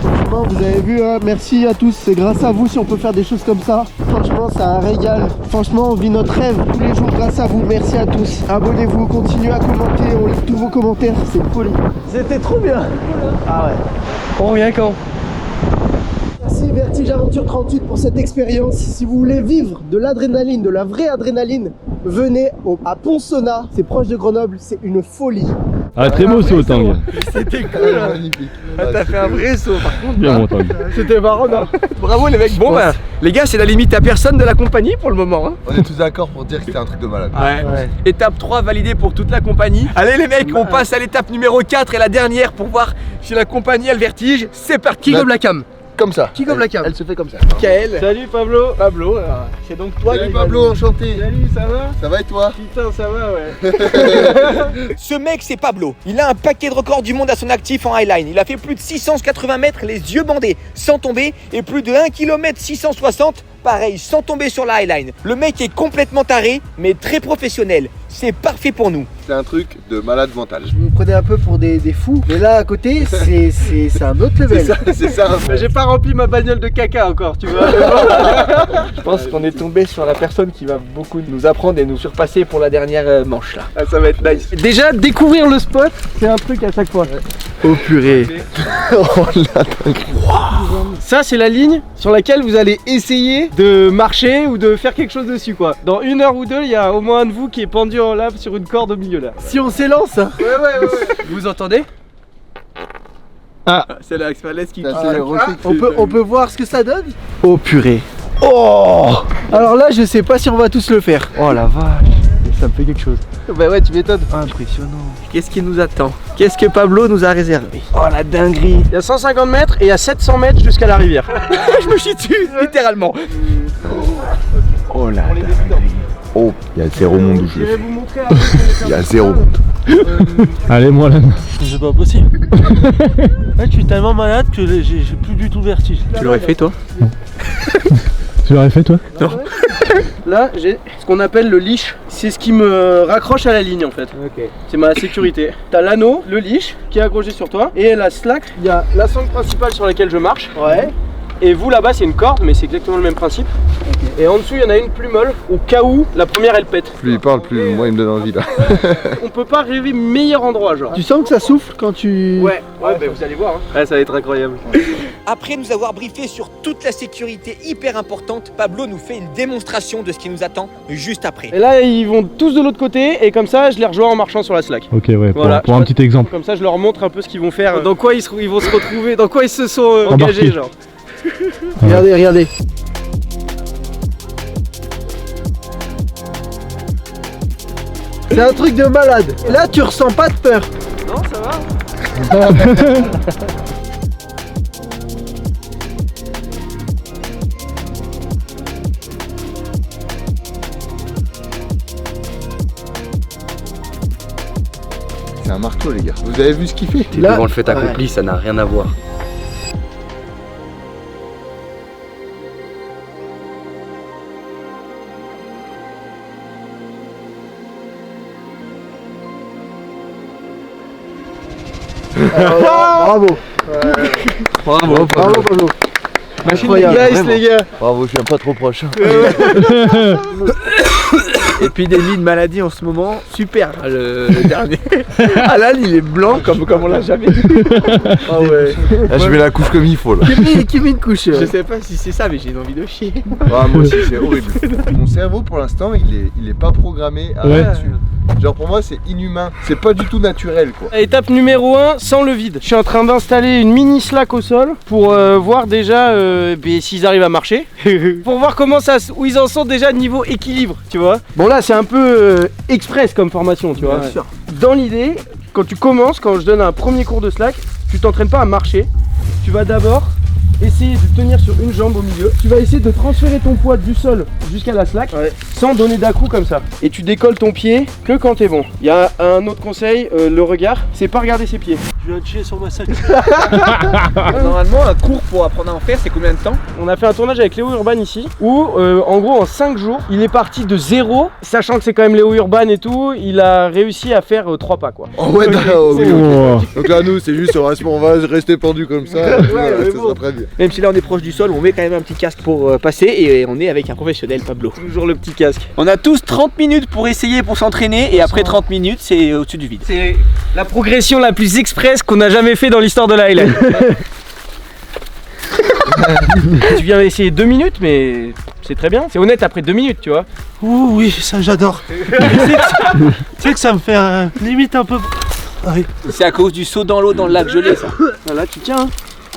Franchement, vous avez vu, hein, merci à tous, c'est grâce à vous si on peut faire des choses comme ça. Franchement, c'est un régal. Franchement, on vit notre rêve tous les jours grâce à vous. Merci à tous. Abonnez-vous, continuez à commenter, on lit tous vos commentaires, c'est folie. C'était trop bien. Ah ouais. On revient quand? Merci Vertige Aventure 38 pour cette expérience. Si vous voulez vivre de l'adrénaline, de la vraie adrénaline, venez à Pont-Soda, c'est proche de Grenoble, c'est une folie. Ah, très beau saut, Tanguy. C'était cool. Magnifique. T'as fait un vrai saut par contre. Bien, mon Tanguy. C'était marrant, non? Bravo les mecs. Bon bah, les gars, c'est la limite à personne de la compagnie pour le moment. Hein. On est tous d'accord pour dire que c'était un truc de malade. Ouais. Étape 3 validée pour toute la compagnie. Allez les mecs, on passe à l'étape numéro 4 et la dernière pour voir si la compagnie a le vertige. C'est parti. Qui gobe la cam? Comme ça. Qui gobe la cam? Elle se fait comme ça. Michael. Salut Pablo. Pablo, c'est donc toi Salut qui Pablo, enchanté. Salut, ça va? Ça va et toi? Putain, ça va, ouais. Ce mec, c'est Pablo. Il a un paquet de records du monde à son actif en highline. Il a fait plus de 680 mètres les yeux bandés, sans tomber, et plus de 1 km 660, pareil, sans tomber sur la highline. Le mec est complètement taré, mais très professionnel. C'est parfait pour nous. C'est un truc de malade mental. Vous me prenez un peu pour des fous, mais là à côté, c'est un autre level. C'est ça. J'ai pas rempli ma bagnole de caca encore, tu vois. Je pense qu'on est tombé sur la personne qui va beaucoup nous apprendre et nous surpasser pour la dernière manche là. Ah, ça va être nice. Déjà, découvrir le spot, c'est un truc à chaque fois. Oh purée. Ça, c'est la ligne sur laquelle vous allez essayer de marcher ou de faire quelque chose dessus, quoi. Dans 1 heure ou 2, il y a au moins un de vous qui est pendu en lave sur une corde au milieu là. Si on s'élance, Ouais. Vous entendez? C'est la falaise qui. on peut voir ce que ça donne. Oh purée. Alors là, je sais pas si on va tous le faire. Oh la vache. Ça me fait quelque chose. Bah ouais, tu m'étonnes. Impressionnant. Qu'est-ce qui nous attend? Qu'est-ce que Pablo nous a réservé? Oh la dinguerie. Il y a 150 mètres et il y a 700 mètres jusqu'à la rivière. Je me chie dessus, littéralement. Oh la dinguerie. Oh, il y a zéro monde où je le fais. vous montrer Il y a zéro monde. Allez, moi là. C'est pas possible. Je suis tellement malade que j'ai plus du tout vertige. Tu l'aurais fait toi? Tu l'aurais fait, toi? Non. Là, j'ai ce qu'on appelle le leash. C'est ce qui me raccroche à la ligne en fait. C'est ma sécurité. T'as l'anneau, le leash qui est accroché sur toi et la slack. Il y a la sangle principale sur laquelle je marche. Ouais. Et vous là-bas, c'est une corde, mais c'est exactement le même principe. Et en dessous, il y en a une plus molle au cas où la première elle pète. Plus il parle, plus moi il me donne envie là. On peut pas rêver meilleur endroit, genre. Tu sens que ça souffle quand tu... Ouais, bah vous allez voir. Ouais, ça va être incroyable. Après nous avoir briefé sur toute la sécurité hyper importante, Pablo nous fait une démonstration de ce qui nous attend juste après. Et là, ils vont tous de l'autre côté, et comme ça, je les rejoins en marchant sur la slack. Ok, ouais, Voilà, pour un petit exemple. Comme ça, je leur montre un peu ce qu'ils vont faire, dans quoi ils vont se retrouver, dans quoi ils se sont engagés, genre. Regardez. C'est un truc de malade. Et là, tu ressens pas de peur. Non, ça va. C'est un marteau les gars. Vous avez vu ce qu'il fait? T'es devant le fait accompli, ça n'a rien à voir. Bravo. Bravo. Bravo Pablo. Machine de glace les gars. Bravo, je suis pas trop proche. Épidémie de maladie en ce moment, super le dernier. Alan il est blanc comme on l'a jamais vu. Ah ouais. Là, je mets la couche comme il faut là. Qui met une couche. Je sais pas si c'est ça mais j'ai envie de chier. Ah, moi aussi, c'est horrible. Mon cerveau pour l'instant, il est pas programmé à Ouais. là-dessus. Genre pour moi, c'est inhumain. C'est pas du tout naturel quoi. Étape numéro 1, sans le vide. Je suis en train d'installer une mini slack au sol pour voir déjà s'ils arrivent à marcher. Pour voir où ils en sont déjà niveau équilibre, tu vois. Bon là c'est un peu express comme formation, tu vois. Dans l'idée, quand tu commences, quand je donne un premier cours de slack, tu t'entraînes pas à marcher. Tu vas d'abord essayer de tenir sur une jambe au milieu. Tu vas essayer de transférer ton poids du sol jusqu'à la slack sans donner d'à-coup comme ça. Et tu décolles ton pied que quand t'es bon. Il y a un autre conseil, le regard, c'est pas regarder ses pieds. Je viens de chier sur ma sac. Normalement un cours pour apprendre à en faire c'est combien de temps? On a fait un tournage avec Léo Urban ici où en gros en 5 jours il est parti de 0, sachant que c'est quand même Léo Urban et tout, il a réussi à faire 3 pas quoi. Oh ouais, d'accord. Oui, Wow. ok. Donc là, nous, c'est juste on va rester pendu comme ça. mais Ça bon. sera très bien. Même si là on est proche du sol, on met quand même un petit casque pour passer et on est avec un professionnel Pablo. Toujours le petit casque. On a tous 30 minutes pour essayer, pour s'entraîner et après 30 minutes c'est au-dessus du vide. C'est la progression la plus express qu'on a jamais fait dans l'histoire de la Highline. Tu viens d'essayer 2 minutes mais c'est très bien, c'est honnête après 2 minutes tu vois. Ouh oui, ça j'adore. Tu sais que ça me fait limite un peu... Ah oui. C'est à cause du saut dans l'eau dans le lac gelé ça. Là tu tiens hein.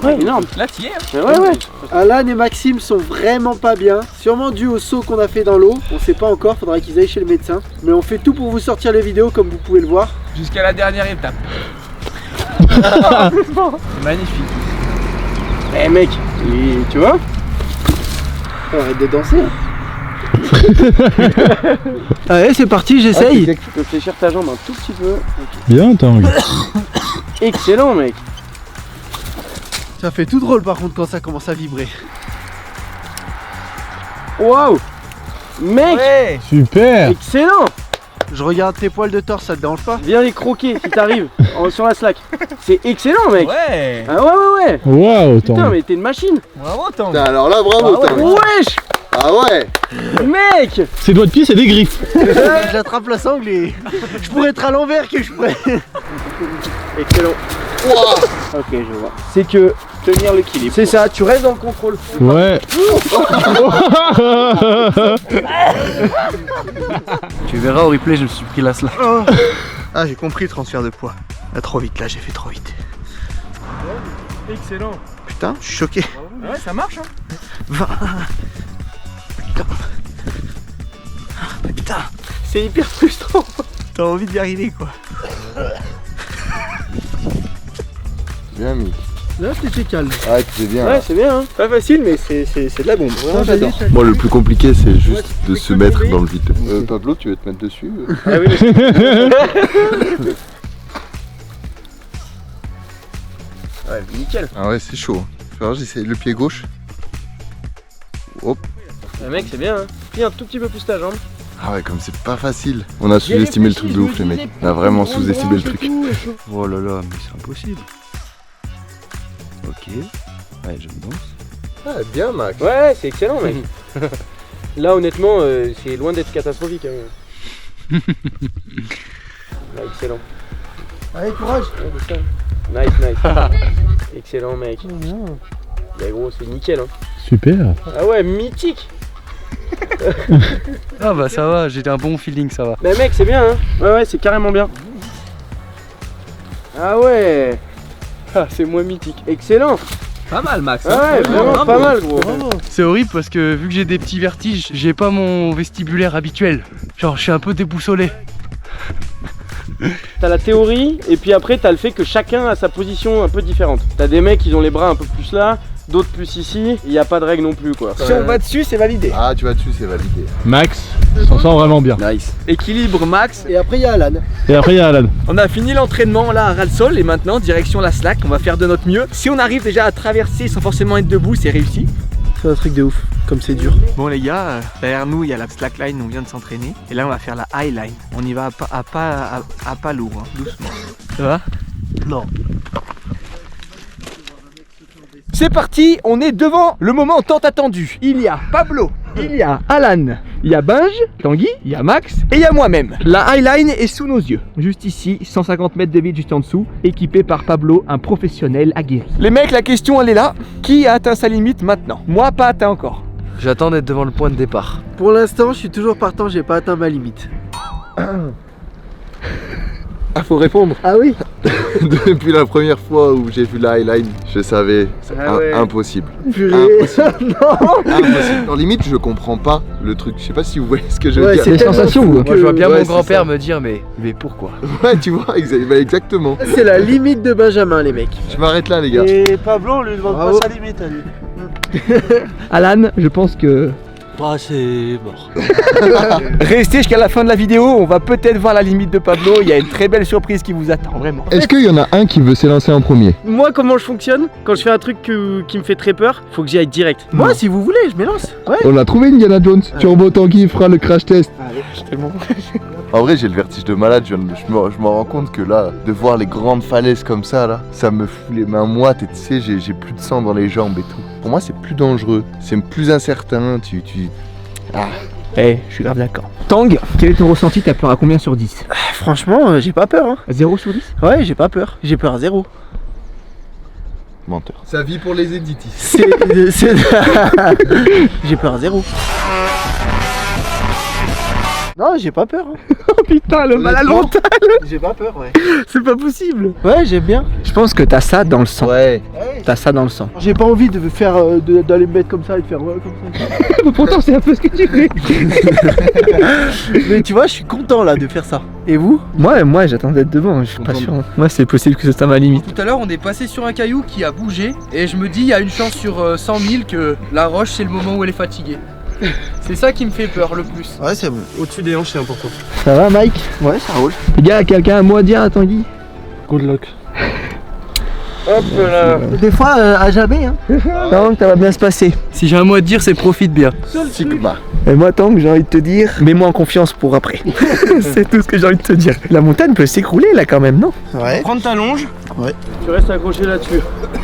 Ouais, énorme. Là t'y es hein. Mais ouais. Alan et Maxime sont vraiment pas bien. Sûrement dû au saut qu'on a fait dans l'eau. On sait pas encore, faudra qu'ils aillent chez le médecin. Mais on fait tout pour vous sortir les vidéos comme vous pouvez le voir. Jusqu'à la dernière étape. C'est magnifique. Eh mec, tu vois. Arrête de danser. Allez, c'est parti, j'essaye. Tu peux fléchir ta jambe un tout petit peu. Bien, Tanguy. Excellent mec. Ça fait tout drôle par contre quand ça commence à vibrer. Waouh. Mec, Super. excellent. Je regarde tes poils de torse, ça te dérange pas? Viens les croquer si t'arrives sur la slack. C'est excellent mec. Ouais. Ah ouais. Waouh, Putain Tanguy. mais t'es une machine. Bravo Tanguy. Putain, alors là, bravo. Ah ouais. Tanguy. Wesh. Ah ouais. Mec. Ses doigts de pied, c'est des griffes. J'attrape la sangle et je pourrais être à l'envers que je pourrais. Excellent. Ok je vois. C'est que Tenir l'équilibre. c'est ça, tu restes dans le contrôle. Ouais. Tu verras au replay, je me suis pris la slack. Ah j'ai compris le transfert de poids. Là trop vite, là j'ai fait trop vite. Excellent. Putain, je suis choqué. Ouais ça marche hein. 20. Putain, C'est hyper frustrant. t'as envie d'y arriver quoi. Bien mis. Là t'étais calme. Ah, c'est bien. Ouais c'est bien hein. Pas facile mais c'est de la bombe. Vraiment j'adore. Moi, le plus compliqué, c'est juste de se mettre dans le vide. Pablo, tu veux te mettre dessus? Ah oui, Ouais nickel. Ah ouais, c'est chaud. Alors, j'essaie le pied gauche. Hop. Mec c'est bien hein. Plie un tout petit peu plus ta jambe. Ah ouais, comme c'est pas facile. On a sous-estimé le truc de ouf, les mecs. On a vraiment sous-estimé le truc. Oh là là, mais c'est impossible. Ok. Ouais, je me lance. Ah, bien, Max. Ouais c'est excellent mec. Là honnêtement c'est loin d'être catastrophique hein. Là, excellent. Allez courage. Ouais, c'est ça. Nice. Excellent mec. Bah gros c'est nickel hein. Super. Ah ouais mythique. Ah bah ça va, j'ai un bon feeling, ça va. Bah mec c'est bien hein. Ouais c'est carrément bien. Ah ouais. Ah c'est moins mythique. Excellent. Pas mal Max. Ouais vraiment pas mal gros. C'est horrible parce que vu que j'ai des petits vertiges, j'ai pas mon vestibulaire habituel. Genre je suis un peu déboussolé. T'as la théorie et puis après t'as le fait que chacun a sa position un peu différente. T'as des mecs qui ont les bras un peu plus là, d'autres plus ici, il n'y a pas de règle non plus quoi. Si on va dessus, c'est validé. Ah, tu vas dessus, c'est validé. Max s'en sent vraiment bien. Nice. Équilibre max. Et après il y a Alan. Et après il y a Alan. On a fini l'entraînement là à ras-le-sol et maintenant direction la slack. On va faire de notre mieux. Si on arrive déjà à traverser sans forcément être debout, c'est réussi. C'est un truc de ouf, comme c'est dur. Bon les gars, derrière nous il y a la slackline où on vient de s'entraîner. Et là on va faire la highline. On y va à pas lourd, hein, doucement. Ça va? Non. C'est parti, on est devant le moment tant attendu. Il y a Pablo, il y a Alan, il y a Binge, Tanguy, il y a Max et il y a moi-même. La highline est sous nos yeux. Juste ici, 150 mètres de vide juste en dessous, équipé par Pablo, un professionnel aguerri. Les mecs, la question elle est là. Qui a atteint sa limite maintenant? Moi, pas atteint encore. J'attends d'être devant le point de départ. Pour l'instant, je suis toujours partant, j'ai pas atteint ma limite. Ah, faut répondre. Ah oui? Depuis la première fois où j'ai vu la highline, je savais, c'est impossible. Purée. Impossible. Impossible. En limite, je comprends pas le truc. Je sais pas si vous voyez ce que je veux Ouais, dire. c'est Des sensations ou Moi je vois bien Ouais, mon c'est grand-père ça. me dire mais pourquoi? Ouais, tu vois, exactement. C'est la limite de Benjamin, les mecs. Je m'arrête là, les gars. Et Pablo, on lui demande Bravo. pas sa limite à lui. Alan, je pense que... Bah, c'est mort. Restez jusqu'à la fin de la vidéo, on va peut-être voir la limite de Pablo. Il y a une très belle surprise qui vous attend, vraiment. Est-ce qu'il y en a un qui veut s'élancer en premier? Moi comment je fonctionne, quand je fais un truc qui me fait très peur, faut que j'y aille direct. Moi, si vous voulez, je m'élance. Ouais. On a trouvé Indiana Jones. Turbo Tanguy fera le crash test. Tellement... En vrai, j'ai le vertige de malade. Je me rends compte que là, de voir les grandes falaises comme ça, là, ça me fout les mains moites. Et tu sais, j'ai plus de sang dans les jambes et tout. Pour moi, c'est plus dangereux. C'est plus incertain. Eh, je suis grave d'accord. Tang, quel est ton ressenti? T'as peur à combien sur 10? Franchement, j'ai pas peur. Hein. 0 sur 10? Ouais, j'ai pas peur. J'ai peur à 0. Menteur. Sa vie pour les Editis. J'ai peur à 0. Non, j'ai pas peur. Hein. Oh putain, le mal à mental. J'ai pas peur, ouais. C'est pas possible. Ouais, j'aime bien. Je pense que t'as ça dans le sang. Ouais. T'as ça dans le sang. J'ai pas envie de faire d'aller me mettre comme ça et de faire ouais, comme ça. Pourtant, c'est un peu ce que tu fais. Mais tu vois, je suis content là de faire ça. Et vous? Moi j'attends d'être devant, je suis pas sûr. Moi, c'est possible que ce soit ma limite. Tout à l'heure on est passé sur un caillou qui a bougé et je me dis il y a une chance sur 100 000 que la roche c'est le moment où elle est fatiguée. C'est ça qui me fait peur le plus. Ouais, c'est bon. Au-dessus des hanches c'est important. Ça va, Mike? Ouais, ça roule. Les gars, quelqu'un a un mot à dire à Tanguy? Good luck. Hop là. Des fois, à jamais, hein. Tang, ça va bien se passer. Si j'ai un mot à te dire c'est profite bien. Sigma. Et moi, Tang, j'ai envie de te dire, mets-moi en confiance pour après. C'est tout ce que j'ai envie de te dire. La montagne peut s'écrouler là quand même, non? Ouais. Prends ta longe. Ouais. Tu restes accroché là-dessus.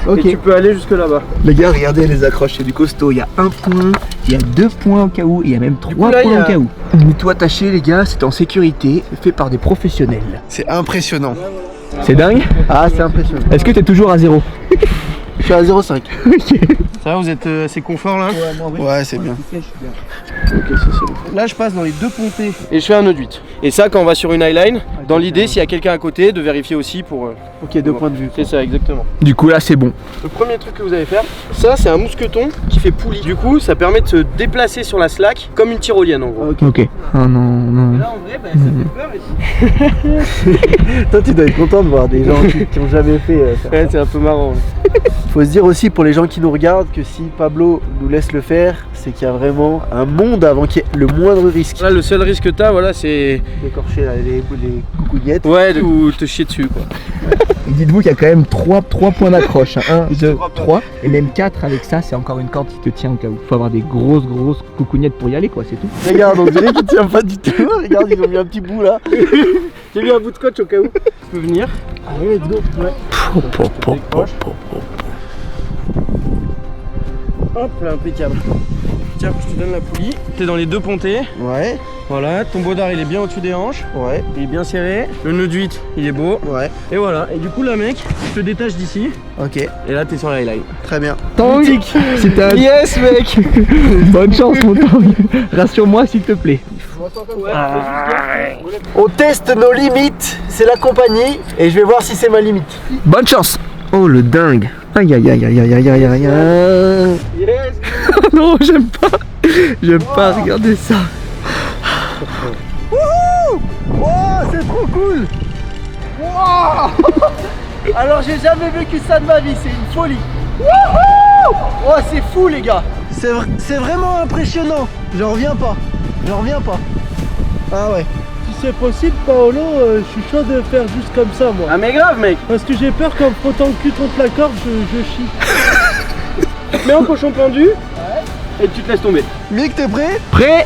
Ok. Et tu peux aller jusque là-bas. Les gars, regardez les accroches, c'est du costaud. Il y a 1 point, il y a 2 points au cas où, il y a même 3 coup, là, il points y a- au cas où. Tout attaché, les gars, c'est en sécurité, c'est fait par des professionnels. C'est impressionnant. C'est dingue? Ah, c'est impressionnant. Est-ce que t'es toujours à 0? Je suis à 0,5. Ça va, vous êtes assez confort là? Ouais, c'est bien. Là je passe dans les 2 pontées et je fais un nœud de 8. Et ça quand on va sur une highline, dans l'idée s'il y a quelqu'un à côté de vérifier aussi pour... Ok, 2 points de vue. C'est ça exactement. Du coup, là, c'est bon. Le premier truc que vous allez faire, ça c'est un mousqueton qui fait poulie. Du coup ça permet de se déplacer sur la slack comme une tyrolienne en gros. Ok. Oh non, non. Là en vrai ça fait peur ici. Toi, tu dois être content de voir des gens qui ont jamais fait ça. Ouais c'est un peu marrant. Faut se dire aussi pour les gens qui nous regardent que si Pablo nous laisse le faire, c'est qu'il y a vraiment un monde avant qu'il y ait le moindre risque. Là le seul risque que t'as voilà c'est... D'écorcher là, les coucougnettes. Ouais ou te chier dessus quoi. Dites-vous qu'il y a quand même 3 points d'accroche. 1, 2, 3. Et même 4 avec ça, c'est encore une corde qui te tient au cas où. Faut avoir des grosses coucougnettes pour y aller, quoi, c'est tout. Regarde, on dirait qu'il tient pas du tout. Regarde, ils ont mis un petit bout là. J'ai mis un bout de scotch au cas où. Tu peux venir. Allez, let's go. Ouais. Hop là impeccable. Tiens je te donne la poulie. T'es dans les 2 pontées. Ouais, Voilà, ton baudard il est bien au-dessus des hanches. ouais, Il est bien serré. Le nœud de 8 il est beau. ouais. Et voilà. Et du coup là mec, tu te détaches d'ici. Ok, Et là t'es sur la highline. très bien. Tang, c'est un... Yes mec. Bonne chance, mon Tang. Rassure-moi, s'il te plaît. On teste nos limites, c'est la compagnie, et je vais voir si c'est ma limite. Bonne chance. Oh, le dingue. Aïe, aïe, aïe, aïe, aïe, aïe, aïe, aïe, aïe. Yes. Non, j'aime pas. J'aime pas regarder ça. Oh, c'est trop cool. Wow. Alors j'ai jamais vécu ça de ma vie, c'est une folie. Wouhou. Oh, c'est fou les gars. C'est vraiment impressionnant. J'en reviens pas. Ah ouais. Si c'est possible, Paolo, je suis chaud de faire juste comme ça, moi. Ah mais grave mec. Parce que j'ai peur qu'en frottant le cul contre la corde, je chie. Tu te mets en cochon pendu et tu te laisses tomber. Mick, t'es prêt? Prêt?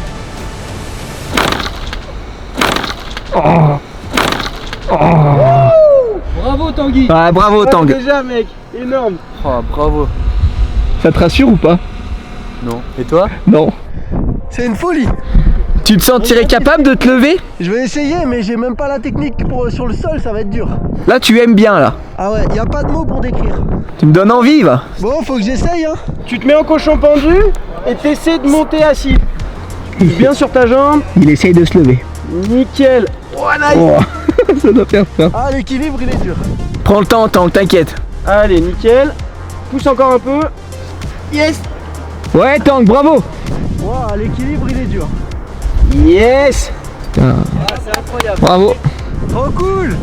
Bravo Tanguy. Ah, bravo Tang. Déjà mec, énorme. Oh, bravo. Ça te rassure ou pas? Non. Et toi? Non. C'est une folie. Tu te sentirais capable de te lever? Je vais essayer, mais j'ai même pas la technique sur le sol, ça va être dur. Là, tu aimes bien là. Ah ouais, y a pas de mots pour décrire. Tu me donnes envie, va. Bon, faut que j'essaye, hein. Tu te mets en cochon pendu et t'essaies de monter assis. Bien sur ta jambe. Il essaye de se lever. Nickel. Oh nice. Ça doit faire peur. Ah, l'équilibre, il est dur. Prends le temps, Tang, t'inquiète. Allez, nickel. Pousse encore un peu. Yes. Ouais, Tang, bravo. Wow, l'équilibre, il est dur. Yes. Putain. Ah, c'est incroyable. Bravo. Trop cool.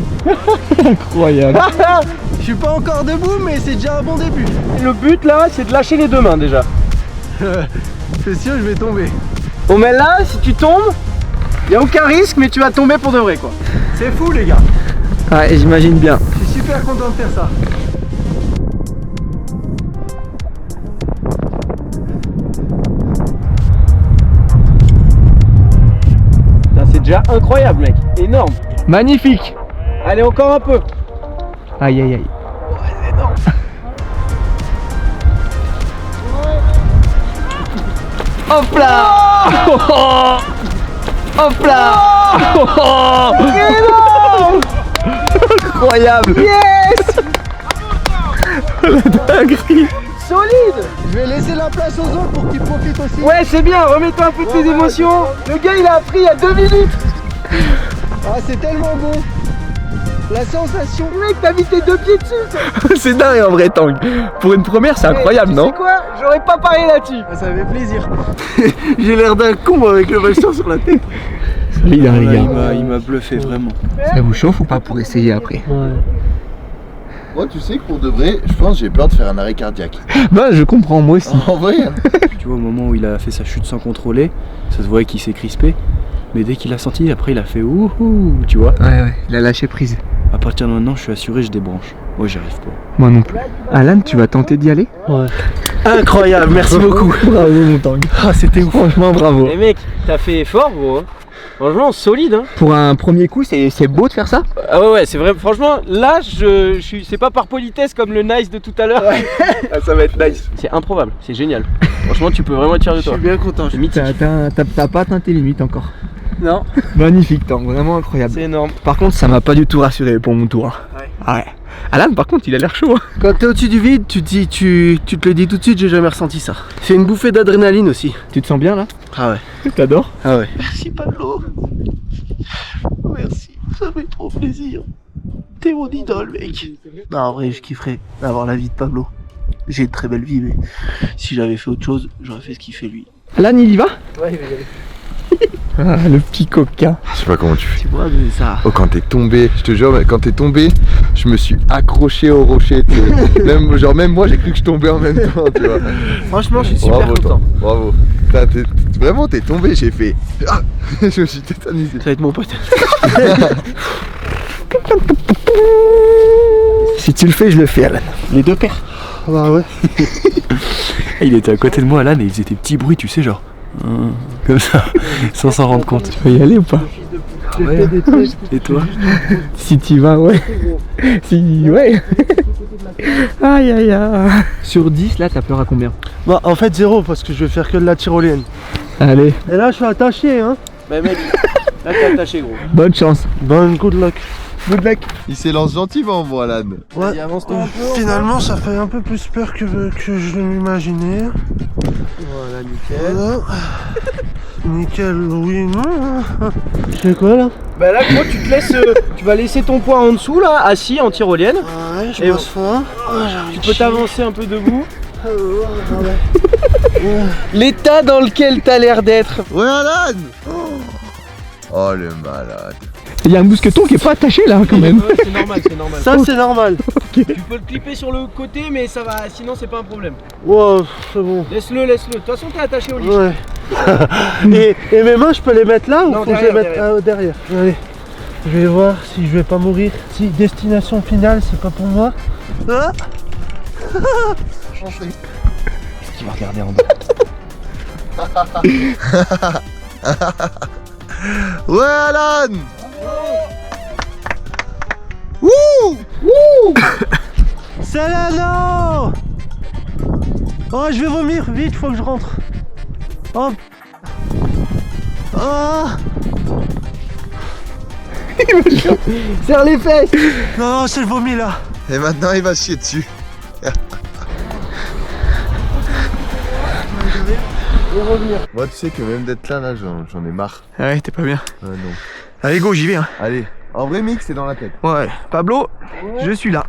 Incroyable. Je suis pas encore debout, mais c'est déjà un bon début. Le but là, c'est de lâcher les deux mains déjà. C'est sûr, je vais tomber. Bon mais là, si tu tombes, y a aucun risque, mais tu vas tomber pour de vrai quoi. C'est fou, les gars. Ouais, j'imagine bien. Je suis super content de faire ça. C'est déjà incroyable mec, énorme. Magnifique. Allez, encore un peu. Aïe, aïe, aïe. Hop là. Hop là. Incroyable. Yes. La dinguerie. Solide. Je vais laisser la place aux autres pour qu'ils profitent aussi. Ouais, c'est bien, remets-toi un peu de tes émotions. Le gars, il a appris il y a 2 minutes. Ah, c'est tellement bon. La sensation. Mec, t'as mis tes 2 pieds dessus. C'est dingue en vrai, Tang. Pour une première, c'est incroyable, Tu non? sais quoi? J'aurais pas parié là-dessus. Ah, ça fait plaisir. J'ai l'air d'un con avec le bâton sur la tête. Solide, hein, les gars. Il m'a bluffé vraiment. Ça vous chauffe ou pas pour essayer après? Moi, tu sais que pour de vrai, je pense que j'ai peur de faire un arrêt cardiaque. Bah, je comprends, moi aussi. En vrai. Tu vois, au moment où il a fait sa chute sans contrôler, ça se voyait qu'il s'est crispé. Mais dès qu'il a senti, après il a fait ouhou, tu vois. Ouais, il a lâché prise. À partir de maintenant, je suis assuré, je débranche. Moi, j'y arrive pas. Moi non plus. Alan, tu vas tenter d'y aller? Incroyable, merci beaucoup. Bravo, mon Tang. Ah, c'était ouf. Franchement, bravo. Eh mec, t'as fait effort gros hein. Franchement solide hein. Pour un premier coup, c'est beau de faire ça? Ah ouais c'est vrai, franchement là je suis. C'est pas par politesse comme le nice de tout à l'heure. Ah, ça va être nice. C'est improbable, c'est génial. Franchement tu peux vraiment être fier de Je toi. suis bien content. C'est mythique. T'as pas atteint tes limites encore. Non, Magnifique, Tang, vraiment incroyable. c'est énorme. Par contre, ça m'a pas du tout rassuré pour mon tour. Ouais. Ah ouais. Alan, par contre, il a l'air chaud. Hein. Quand t'es au-dessus du vide, tu te le dis tout de suite, j'ai jamais ressenti ça. C'est une bouffée d'adrénaline aussi. Tu te sens bien là? Ah ouais. T'adores? Ah ouais. Merci Pablo. Merci, ça fait trop plaisir. T'es mon idole, mec. Non, en vrai, je kifferais d'avoir la vie de Pablo. J'ai une très belle vie, mais si j'avais fait autre chose, j'aurais fait ce qu'il fait lui. Alan, il y va? Ouais, il va y aller. Ah, le petit coquin. Je sais pas comment tu fais. Tu vois, mais ça. Oh, quand t'es tombé, je te jure, quand t'es tombé, je me suis accroché au rocher. Même moi, j'ai cru que je tombais en même temps, tu vois. Franchement, je suis super Bravo, content. toi. Bravo. Vraiment, t'es tombé, j'ai fait. Ah, je me suis tétanisé. Ça va être mon pote. Si tu le fais, je le fais, Alan. Les deux paires. Ah bah ouais. Il était à côté de moi, Alan, et il faisait des petits bruits, tu sais, genre. Comme ça, sans s'en rendre compte. Tu vas y aller ou pas? Ouais. Et toi? Si tu vas, ouais. Si, ouais. Aïe aïe aïe. Sur 10, là, t'as peur à combien? Bah, en fait, 0 parce que je vais faire que de la tyrolienne. Allez, Et là, je suis attaché, hein. Bah mec, là t'es attaché gros. bonne chance. Bonne good luck. Good luck. Il s'élance gentiment, moi, Alan. Ouais. Vas-y, avance-toi un peu. Finalement, ça fait un peu plus peur que je l'imaginais. Voilà, nickel. Voilà. Nickel, oui, non. Je fais quoi là? Bah là gros tu te laisses, tu vas laisser ton poids en dessous là, assis en tyrolienne. Ouais, je Et bosse fort. Tu peux t'avancer un peu debout. L'état dans lequel t'as l'air d'être. Ouais, Alan. Oh, le malade. Il y a un mousqueton qui est pas attaché là quand même. Ouais, c'est normal, c'est normal. Ça, c'est normal. Ok. Ok. Tu peux le clipper sur le côté, mais ça va, sinon c'est pas un problème. Wow, c'est bon. Laisse-le, laisse-le. De toute façon, t'es attaché au lit. Ouais. et mes mains, je peux les mettre là ou Non, faut que je les mette derrière. Allez, je vais voir si je vais pas mourir. Si destination finale, c'est pas pour moi. Ah. Est-ce qu'il va regarder en bas? Ouais, Alan. Wouh. Wouh. C'est là, non. Oh, je vais vomir, vite, faut que je rentre. Oh. Oh. Serre les fesses. Non, c'est le vomi là. Et maintenant, il va se chier dessus. Moi, tu sais que même d'être là, j'en ai marre. Ah ouais, t'es pas bien. Non. Allez, go, j'y vais. Hein. Allez, en vrai, mix, c'est dans la tête. Ouais, Pablo, je suis là.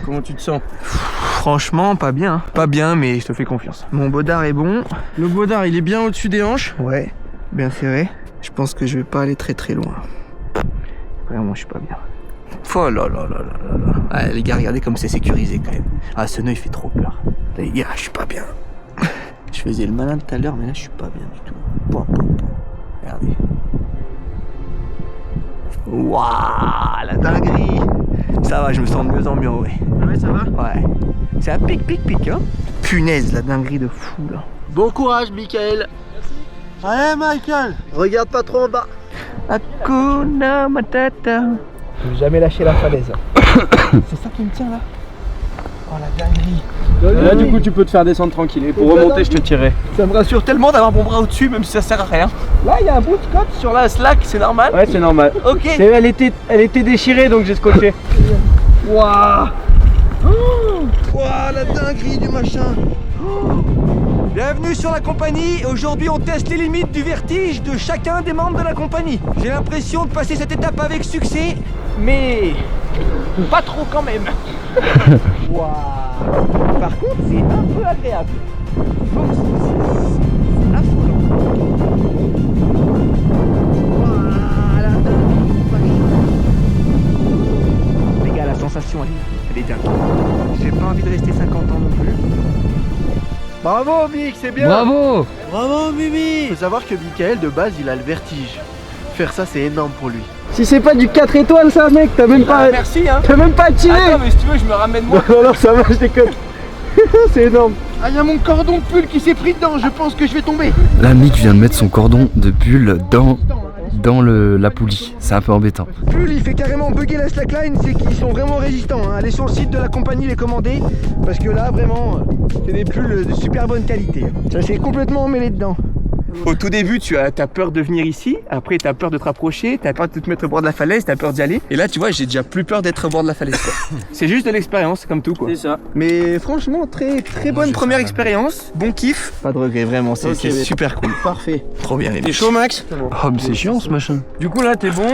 Comment tu te sens? Franchement, pas bien. Pas bien, mais je te fais confiance. Mon bodard est bon. Le bodard, il est bien au-dessus des hanches. Ouais, bien serré. Je pense que je vais pas aller très loin. Vraiment, je suis pas bien. Oh là là là là là. Ah, les gars, regardez comme c'est sécurisé quand même. Ah, ce nœud, il fait trop peur. Les gars, je suis pas bien. Je faisais le malin tout à l'heure, mais là, je suis pas bien du tout. Bon. Regardez. Waouh, la dinguerie. Ça va, je me sens de mieux en mieux, ouais. Ouais, ça va? Ouais. C'est un pic, hein. Punaise, la dinguerie de fou, là. Bon courage, Michael. Allez, Michael. Regarde pas trop en bas. Hakuna Matata. Je vais jamais lâcher la falaise. C'est ça qui me tient, là. Oh, la dinguerie. Là, du coup, tu peux te faire descendre tranquille. Et pour remonter, je te tirerai. Ça me rassure tellement d'avoir mon bras au-dessus, même si ça sert à rien. Là, il y a un bout de cote sur la slack, c'est normal. Ouais, c'est normal. Ok. Elle était déchirée, donc j'ai scotché. Waouh! Ouah, la dinguerie du machin. Bienvenue sur la compagnie. Aujourd'hui, on teste les limites du vertige de chacun des membres de la compagnie. J'ai l'impression de passer cette étape avec succès, mais pas trop quand même. Waouh. Par contre, c'est un peu agréable. Donc, c'est affolant. Waouh, la dinguerie. Les gars, la sensation, elle est dingue. J'ai pas envie de rester 50 ans non plus. Bravo, Mick, c'est bien. Bravo. Bravo, Mimi. Faut savoir que Michael, de base, il a le vertige. Faire ça, c'est énorme pour lui. Si c'est pas du 4 étoiles, ça, mec, t'as même pas. Merci, hein. T'as même pas tiré. Attends, mais si tu veux, je me ramène moi. Non, ça va, je déconne. C'est énorme. Ah, il y a mon cordon de pull qui s'est pris dedans, je pense que je vais tomber. Là, Mick vient de mettre son cordon de pull dans la poulie. C'est un peu embêtant. Pull, il fait carrément bugger la slackline, c'est qu'ils sont vraiment résistants. Hein. Allez sur le site de la compagnie les commander, parce que là, vraiment, c'est des pulls de super bonne qualité. Ça s'est complètement emmêlé dedans. Au tout début, tu as peur de venir ici, après tu as peur de te rapprocher, tu as peur de te mettre au bord de la falaise, tu as peur d'y aller. Et là, tu vois, j'ai déjà plus peur d'être au bord de la falaise. C'est juste de l'expérience, comme tout quoi. C'est ça. Mais franchement, très bonne première expérience, bon kiff. Pas de regret, vraiment, c'est super cool. Parfait. Trop bien les T'es mecs. chaud, Max? Oh, mais c'est chiant ce machin. Du coup, là, t'es bon.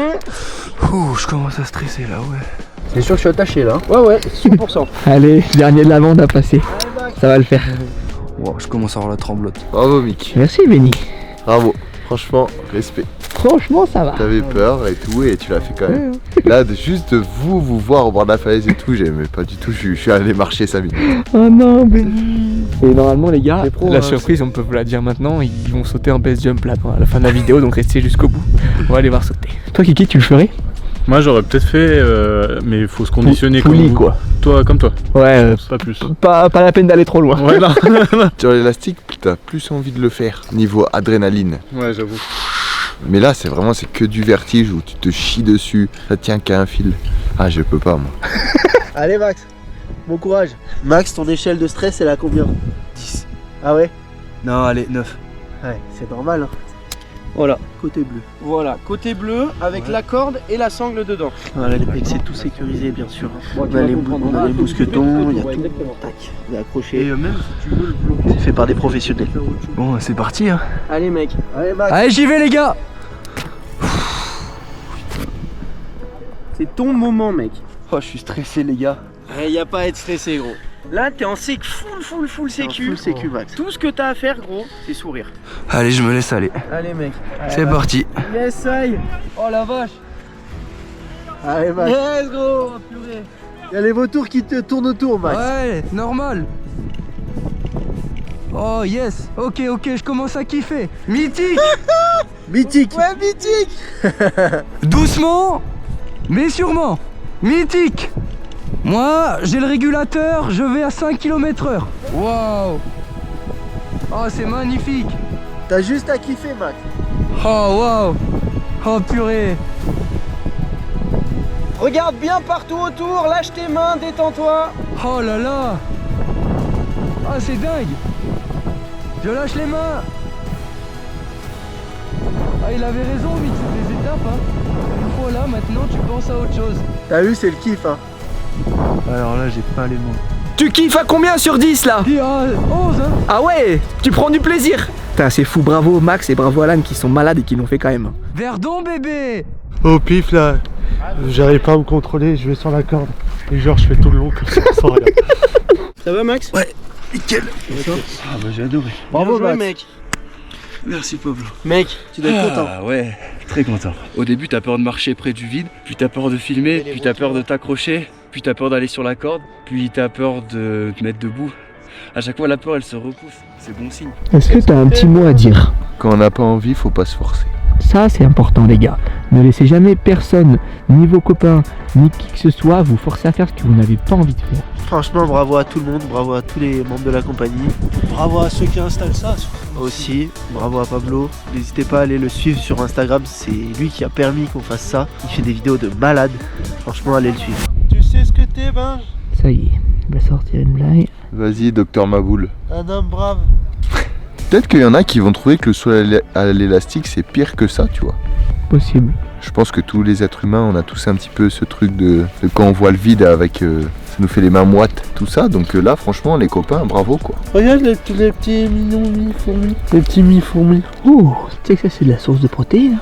Ouh, je commence à stresser là, ouais. C'est sûr que je suis attaché là. Ouais, 100%. Allez, dernier de la bande à passer. Ça va le faire. Wow, je commence à avoir la tremblote. Bravo, Mick. Merci Benny. Bravo. Franchement, respect. Franchement, ça va. T'avais peur et tout, et tu l'as fait quand même. Là, juste de vous voir au bord de la falaise et tout, j'aimais pas du tout. Je suis allé marcher 5 minutes. Oh non, Benny. Et normalement, les gars, pro, la hein, surprise, on peut vous la dire maintenant, ils vont sauter en base jump là à la fin de la vidéo, donc restez jusqu'au bout. On va les voir sauter. Toi, Kiki, tu le ferais? Moi j'aurais peut-être fait, mais il faut se conditionner comme Poulie, vous. quoi. Toi, comme toi. Ouais, Pas plus. pas la peine d'aller trop loin. Voilà. Sur l'élastique, t'as plus envie de le faire. Niveau adrénaline. Ouais, j'avoue. Mais là, c'est que du vertige où tu te chies dessus. Ça tient qu'à un fil. Ah, je peux pas, moi. Allez, Max. Bon courage. Max, ton échelle de stress, elle a combien? 10. Ah ouais? Non, allez, 9. Ouais, c'est normal. Hein. Voilà. Côté bleu. Voilà, côté bleu avec la corde et la sangle dedans. Voilà, les mecs, c'est tout sécurisé, bien sûr. On a les mousquetons, il y a tout. Tac, il est accroché. Et même si tu veux le bloquer. C'est fait par des professionnels. Bon, c'est parti, hein. Allez, mec. Allez, Max. Allez, j'y vais, les gars. C'est ton moment, mec. Oh, je suis stressé, les gars. Y a pas à être stressé, gros. Là, t'es en sécu, full sécu. Full sécu, Max. Tout ce que t'as à faire, gros, c'est sourire. Allez, je me laisse aller. Allez, mec. C'est parti. Yes, aïe. Oh la vache. Allez, Max. Yes, gros. Purée. Il y a les vautours qui te tournent autour, Max. Ouais, normal. Oh yes, ok, je commence à kiffer. Mythique. Mythique. Ouais, mythique. Doucement, mais sûrement. Mythique. Moi, j'ai le régulateur, je vais à 5 km/h. Waouh. Oh, c'est magnifique. T'as juste à kiffer, Max. Oh, waouh. Oh, purée. Regarde bien partout autour, lâche tes mains, détends-toi. Oh là là. Ah, c'est dingue. Je lâche les mains. Ah, il avait raison, mais c'est des étapes, hein. Une fois là, maintenant, tu penses à autre chose. T'as vu, c'est le kiff, hein. Alors là, j'ai pas les mots. Tu kiffes à combien sur 10 là? 11, hein. Ah ouais, tu prends du plaisir. Putain, c'est fou, bravo Max et bravo Alan qui sont malades et qui l'ont fait quand même. Verdon, bébé. Au pif là, j'arrive pas à me contrôler, je vais sur la corde. Et genre, je fais tout le long comme ça, sans rien. Ça va, Max? Ouais, nickel. Ah bah j'ai adoré. Bravo, Bien joué, Max. mec. Merci Pablo. Mec, tu dois être content. Ah ouais, très content. Au début, t'as peur de marcher près du vide, puis t'as peur de filmer, puis t'as peur de t'accrocher, puis t'as peur d'aller sur la corde, puis t'as peur de te mettre debout. À chaque fois, la peur, elle se repousse. C'est bon signe. Est-ce que t'as un petit mot à dire? Quand on n'a pas envie, faut pas se forcer. Ça c'est important les gars. Ne laissez jamais personne, ni vos copains, ni qui que ce soit, vous forcer à faire ce que vous n'avez pas envie de faire. Franchement, bravo à tout le monde, bravo à tous les membres de la compagnie. Bravo à ceux qui installent ça. Aussi, bravo à Pablo. N'hésitez pas à aller le suivre sur Instagram, c'est lui qui a permis qu'on fasse ça. Il fait des vidéos de malade. Franchement, allez le suivre. Tu sais ce que t'es, ben? Ça y est, il va sortir une blague. Vas-y, docteur Maboul. Un homme brave. Peut-être qu'il y en a qui vont trouver que le saut à l'élastique, c'est pire que ça, tu vois. Possible. Je pense que tous les êtres humains, on a tous un petit peu ce truc de quand on voit le vide avec... ça nous fait les mains moites, tout ça. Donc là, franchement, les copains, bravo, quoi. Regarde les petits mignons mi-fourmis. Les petits mi-fourmis. Oh, tu sais que ça c'est de la source de protéines.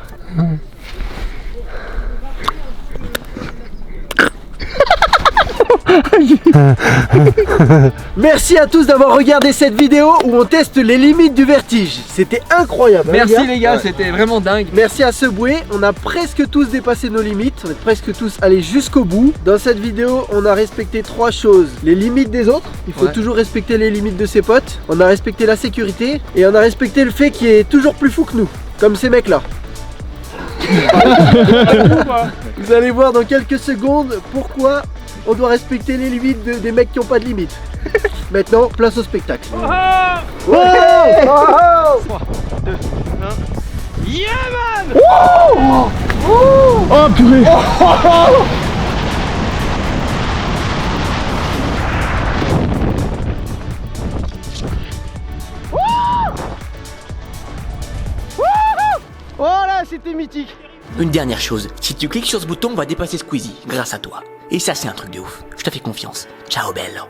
Merci à tous d'avoir regardé cette vidéo où on teste les limites du vertige. C'était incroyable. Merci hein, les gars, Ouais. c'était vraiment dingue. Merci à Subway, on a presque tous dépassé nos limites, on est presque tous allés jusqu'au bout. Dans cette vidéo, on a respecté 3 choses. Les limites des autres, il faut toujours respecter les limites de ses potes. On a respecté la sécurité et on a respecté le fait qu'il est toujours plus fou que nous, comme ces mecs là. Vous allez voir dans quelques secondes pourquoi on doit respecter les limites des mecs qui n'ont pas de limites. Maintenant, place au spectacle. Oh, purée. Oh là, c'était mythique. Une dernière chose, si tu cliques sur ce bouton, on va dépasser Squeezie, grâce à toi. Et ça, c'est un truc de ouf. Je te fais confiance. Ciao, bello.